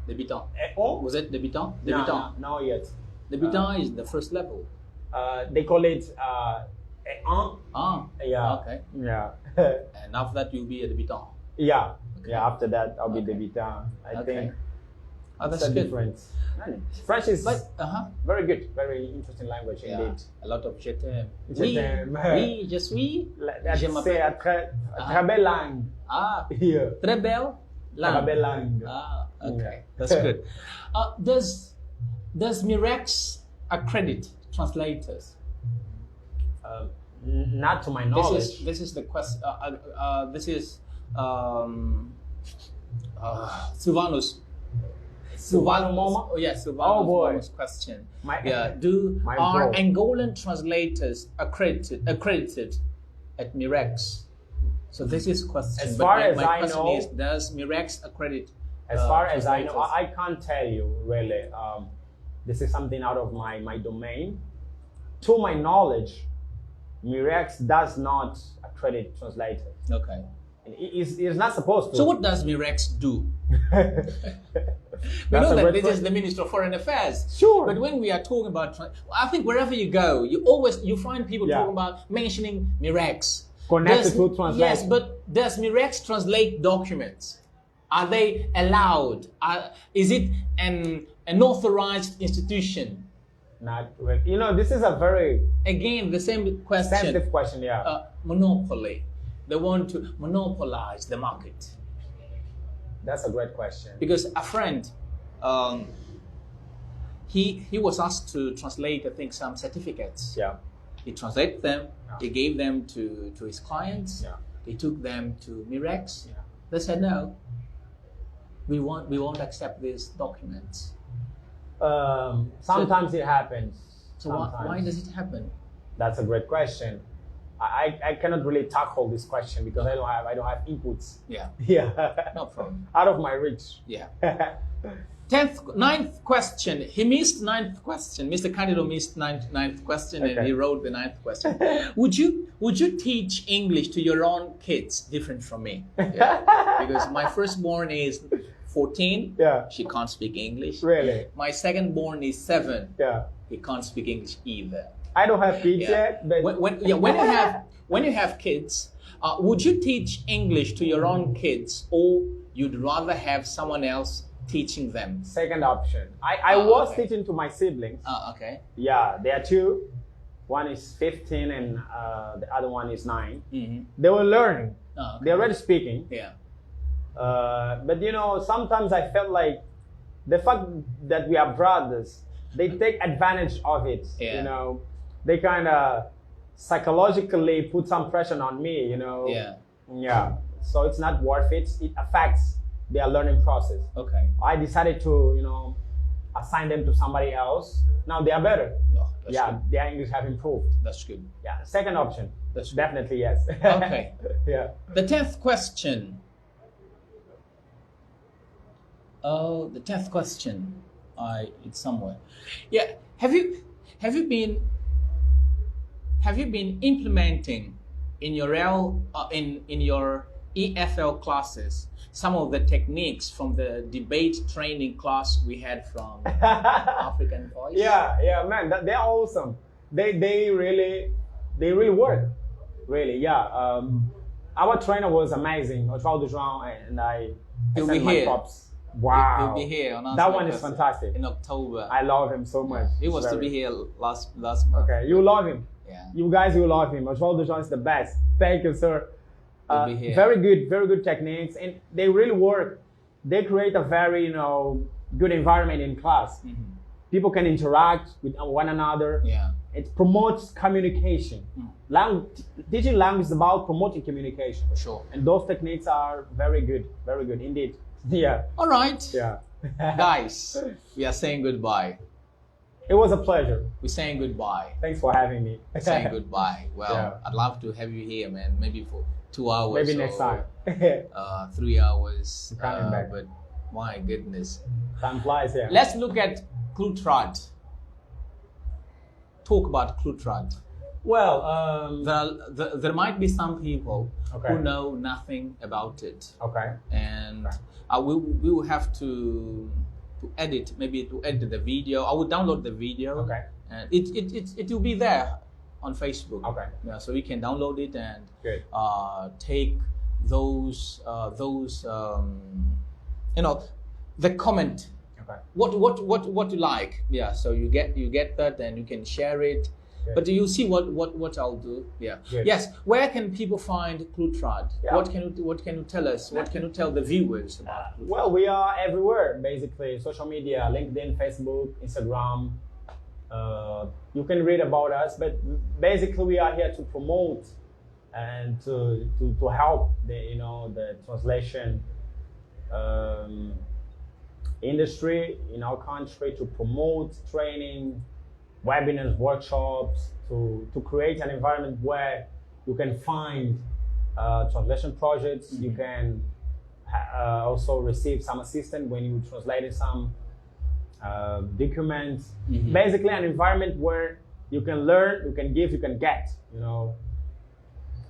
Débutant. Oh, Vous êtes débutant? no, Débutant. not yet. Débutant is the first level. They call it A1. Ah. Yeah. Okay. Yeah. And after that, you'll be a débutant. Yeah. Okay. Yeah. After that, I'll be Okay. débutant. I Okay. think Oh, it's that's a good. difference. French is But very good, very interesting language yeah, indeed. a lot of je t'aime. Je t'aime. Oui, je suis. Je C'est m'appelle. a très belle langue. Ah, Yeah. très belle Très langue. belle langue. Ah, okay, Yeah. that's good. Does Mirex accredit translators? Not to my knowledge. This is the question. This is Silvanus. Silvano Moma? Oh yeah, Silvanus Oh, boy. Moma's question. My- Yeah, my are bro. Angolan translators accredited at Mirex? So this is question. As but far my, as my I question know- is, does Mirex accredit? As far as I know, translators? I can't tell you really. This is something out of my domain. To my knowledge, Mirex does not accredit translators. Okay. It's not supposed to. So what does Mirex do? We That's know a that great this is question. the Minister of Foreign Affairs. Sure. But when we are talking about, I think wherever you go, you find people Yeah. talking about mentioning Mirex. Connected to translation. Yes, but does Mirex translate documents? Are they allowed? Is it an authorized institution? Not really. This is a very Again, the same question. sensitive question. Yeah. Monopoly. They want to monopolize the market. That's a great question. Because a friend, he was asked to translate, I think, some certificates. Yeah. He translated them. Yeah. He gave them to his clients. Yeah. He took them to Mirex. Yeah. They said no. We won't accept these documents. Sometimes it happens. So Sometimes. why does it happen? That's a great question. I cannot really tackle this question because I don't have inputs. Yeah, Yeah. no problem. Out of my reach. Yeah. Ninth question. He missed ninth question. Mr. Candido missed ninth question, and Okay. he wrote the ninth question. Would you teach English to your own kids different from me? Yeah. Because my firstborn is 14. Yeah. She can't speak English. Really? My secondborn is 7. Yeah. He can't speak English either. I don't have kids Yeah. yet, but When you have kids, would you teach English to your own kids, or you'd rather have someone else teaching them? second option. I was okay. teaching to my siblings. Okay. Yeah, there are 2. One is 15 and the other one is 9. Mm-hmm. They were learning. Okay. They're already speaking. Yeah. But sometimes I felt like the fact that we are brothers, they take advantage of it. Yeah. They kind of psychologically put some pressure on me. Yeah. Yeah. So it's not worth it. It affects their learning process. Okay. I decided to, assign them to somebody else. Now they are better. Oh, that's Yeah, good. their English have improved. That's good. Yeah. Second option. That's good. Definitely yes. Okay. Yeah. The 10th question. Oh, the 10th question. It's somewhere. Yeah. Have you been implementing in your EFL classes, some of the techniques from the debate training class we had from African Voice. Yeah, man, they're awesome. They really work. Really, yeah. Our trainer was amazing, Osvaldo João, and I send my props. Wow, He'll be here on that one is fantastic. In October. I love him so much. He was to be here last month. Okay, you love him. Yeah. You guys will love him. Osvaldo João is the best. Thank you, sir. He'll be here. Very good techniques, and they really work. They create a very good environment in class. Mm-hmm. People can interact with one another. Yeah. It promotes communication. Teaching language is about promoting communication. For sure. And those techniques are very good indeed. Yeah. All right. Yeah. Guys, we are saying goodbye. It was a pleasure. We're saying goodbye. Thanks for having me. Saying goodbye. Well, Yeah. I'd love to have you here, man. Maybe for 2 hours. Maybe next time. 3 hours. Coming back. But my goodness. Time flies here. Let's look at Clutrad. Talk about Clutrad. Well, There might be some people Okay. who know nothing about it, okay. and we will have to edit the video. I will download the video, Okay. and it will be there on Facebook. Okay. Yeah, so you can download it and Good. take those the comment. Okay. What you like, yeah, so you get that and you can share it. Good. But you see what I'll do, yeah. Good. Yes, where can people find Clutrad? Yeah. What can you tell us, what can you tell the viewers about Clutrad? Well, we are everywhere, basically. Social media, LinkedIn, Facebook, Instagram. You can read about us, but basically we are here to promote and to help the translation industry in our country, to promote training, webinars, workshops, to create an environment where you can find translation projects. Mm-hmm. You can also receive some assistance when you translate some documents. Mm-hmm. Basically, an environment where you can learn, you can give, you can get.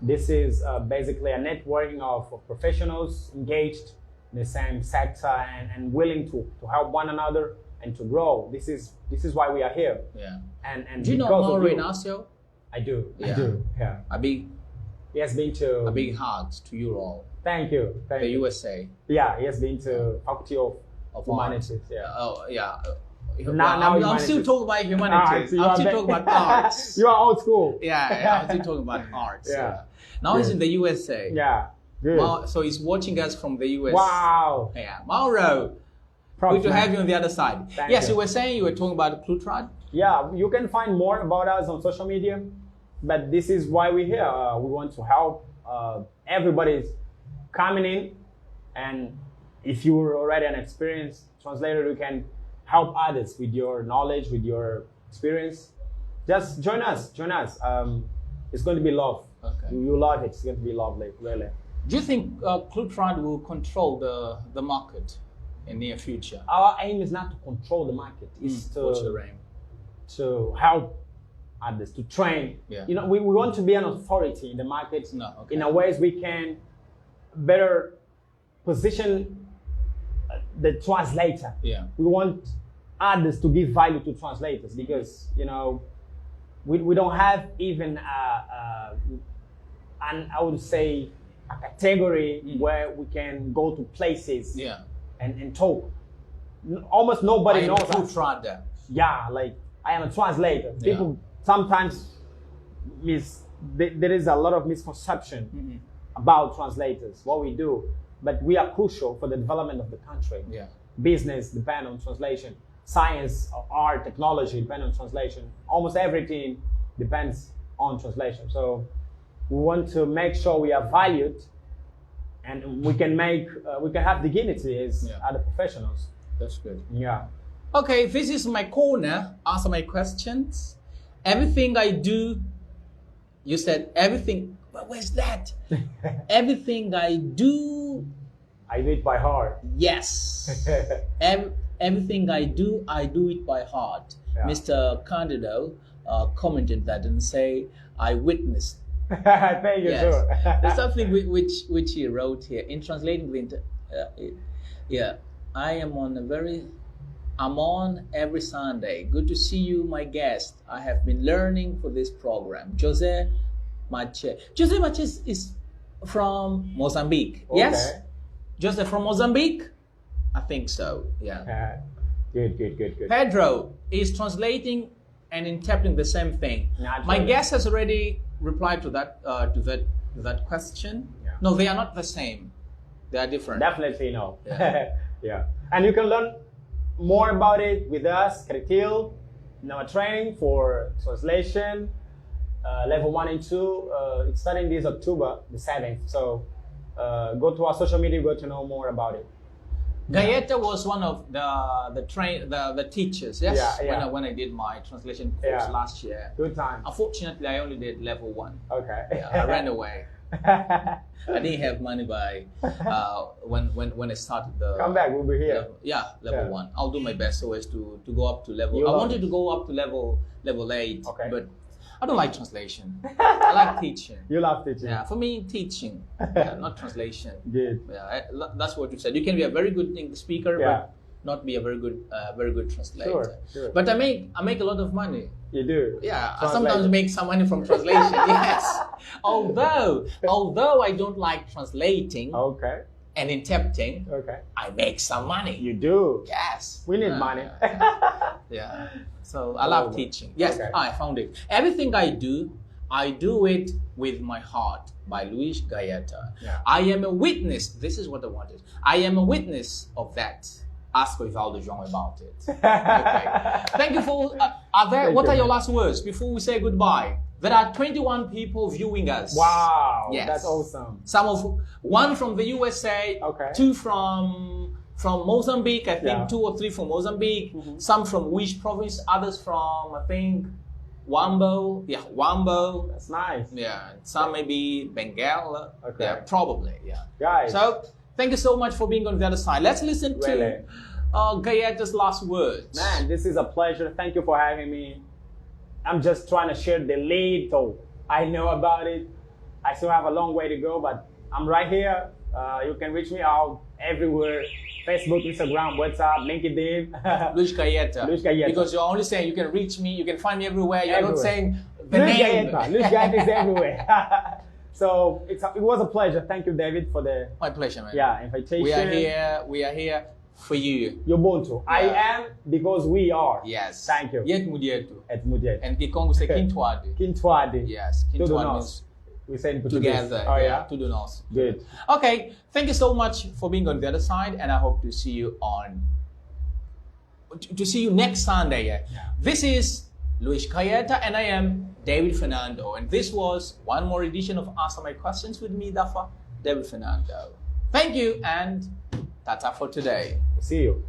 This is basically a networking of professionals engaged in the same sector and willing to help one another and to grow. This is why we are here. Yeah. And Do you know because of Mauro you- Inácio? I do. Yeah. I do. Yeah. He has been to. A big hugs to you all. Thank you. Thank The you. USA. Yeah, he has been to Faculty of Of Humanities. Yeah. Oh yeah. Now I'm humanities. still talking about humanities. So you I'm are still back- talking about arts. You are old school. Yeah, I'm still talking about arts. Yeah. Now he's Good. in the USA. Yeah. Good. So he's watching us from the US. Wow. Yeah, Mauro. Props, Good to man. have you on the other side. Thank Yes, you. you were saying you were talking about Clutrad. Yeah, you can find more about us on social media, but this is why we're here. We want to help everybody's coming in, and if you're already an experienced translator, you can help others with your knowledge, with your experience. Just join us. It's going to be love. Okay. You love it. It's going to be lovely, really. Do you think Clutrad will control the market in near future? Our aim is not to control the market. It's What's your aim? to help others, to train. Yeah. We want to be an authority in the market. No, okay. In a ways we can better position the translator. Yeah. We want others to give value to translators because we don't have even I would say a category where we can go to places Yeah. and talk. Almost nobody knows us. Clutrad. Yeah, like I am a translator. People sometimes there is a lot of misconception about translators, what we do, but we are crucial for the development of the country. Yeah. Business depend on translation. Science, art, technology depend on translation. Almost everything depends on translation. So we want to make sure we are valued, and we can have dignity as other professionals. That's good. Yeah. Okay, this is my corner. Answer my questions. Everything I do, you said everything. But where's that? Everything I do. I do it by heart. Yes. Everything I do it by heart. Yeah. Mr. Candido commented that and say, I witnessed Thank you, Yes. sir. There's something which he wrote here in translating the yeah. I'm on every Sunday. Good to see you, my guest. I have been learning for this program. José Mache. José Mache is from Mozambique. Yes? Okay. José from Mozambique? I think so. Yeah. Good. Pedro is translating and interpreting the same thing. Naturally. My guest has already replied to that question. Yeah. No, they are not the same. They are different. Definitely no. Yeah. Yeah. And you can learn more about it with us, Cretil, in our training for translation, level 1 and 2. It's starting this October the 7th. So go to our social media, go to know more about it. Gaieta was one of the teachers, yes? Yeah. When I did my translation course last year. Good time. Unfortunately, I only did level 1. Okay. Yeah, I ran away. I didn't have money by when I started the. Come back, we'll be here. Level 1. I'll do my best so as to go up to level. You I love wanted it. to go up to level 8, Okay. but I don't like translation. I like teaching. You love teaching. Yeah, for me, teaching, not translation. Good. Yeah, that's what you said. You can be a very good English speaker, but not be a very good translator. Sure. But I make a lot of money. You do. Yeah, I Translate. sometimes make some money from translation. Yes. Although I don't like translating Okay. and interpreting, Okay. I make some money. You do. Yes. We need money. Yeah. So I love teaching. Yes, Okay. I found it. Everything I do it with my heart. By Luís Gaieta. Yeah. I am a witness. This is what I wanted. I am a witness of that. Ask Ivaldo João about it. Okay. Thank you for. What are your last words before we say goodbye? There are 21 people viewing us. Wow. Yes. That's awesome. One from the USA. Okay. 2 from Mozambique. I think 2 or 3 from Mozambique. Mm-hmm. Some from which province? Others from I think Wambo. Yeah, Wambo. That's nice. Yeah, some maybe Bengal. Okay. Yeah, probably. Yeah. Guys. So thank you so much for being on the other side. Let's listen to Gaieta's last words. Man, this is a pleasure. Thank you for having me. I'm just trying to share the little I know about it. I still have a long way to go, but I'm right here. You can reach me out everywhere. Facebook, Instagram, WhatsApp, LinkedIn. Luís Gaieta. Luís Gaieta. Because you're only saying you can reach me, you can find me everywhere. You're not saying the Luís name. Gaieta. Luís Gaieta is everywhere. So it was a pleasure. Thank you, David, for the My pleasure, man. invitation. We are here for you. Ubuntu. I am because we are. Yes. Thank you. Yet Mudieto. Et Mudiet. And Kikongo say Kintuadi. Kintuadi. Yes. Tudo Kintuadi nós. means We say in Portuguese. together. Oh yeah. To do nos. Good. Okay. Thank you so much for being on the other side, and I hope to see you next Sunday. Yeah. This is Luís Gaieta, and I am David Fernando, and this was one more edition of Answer My Questions with me, Dapher, David Fernando. Thank you, and that's all for today. See you.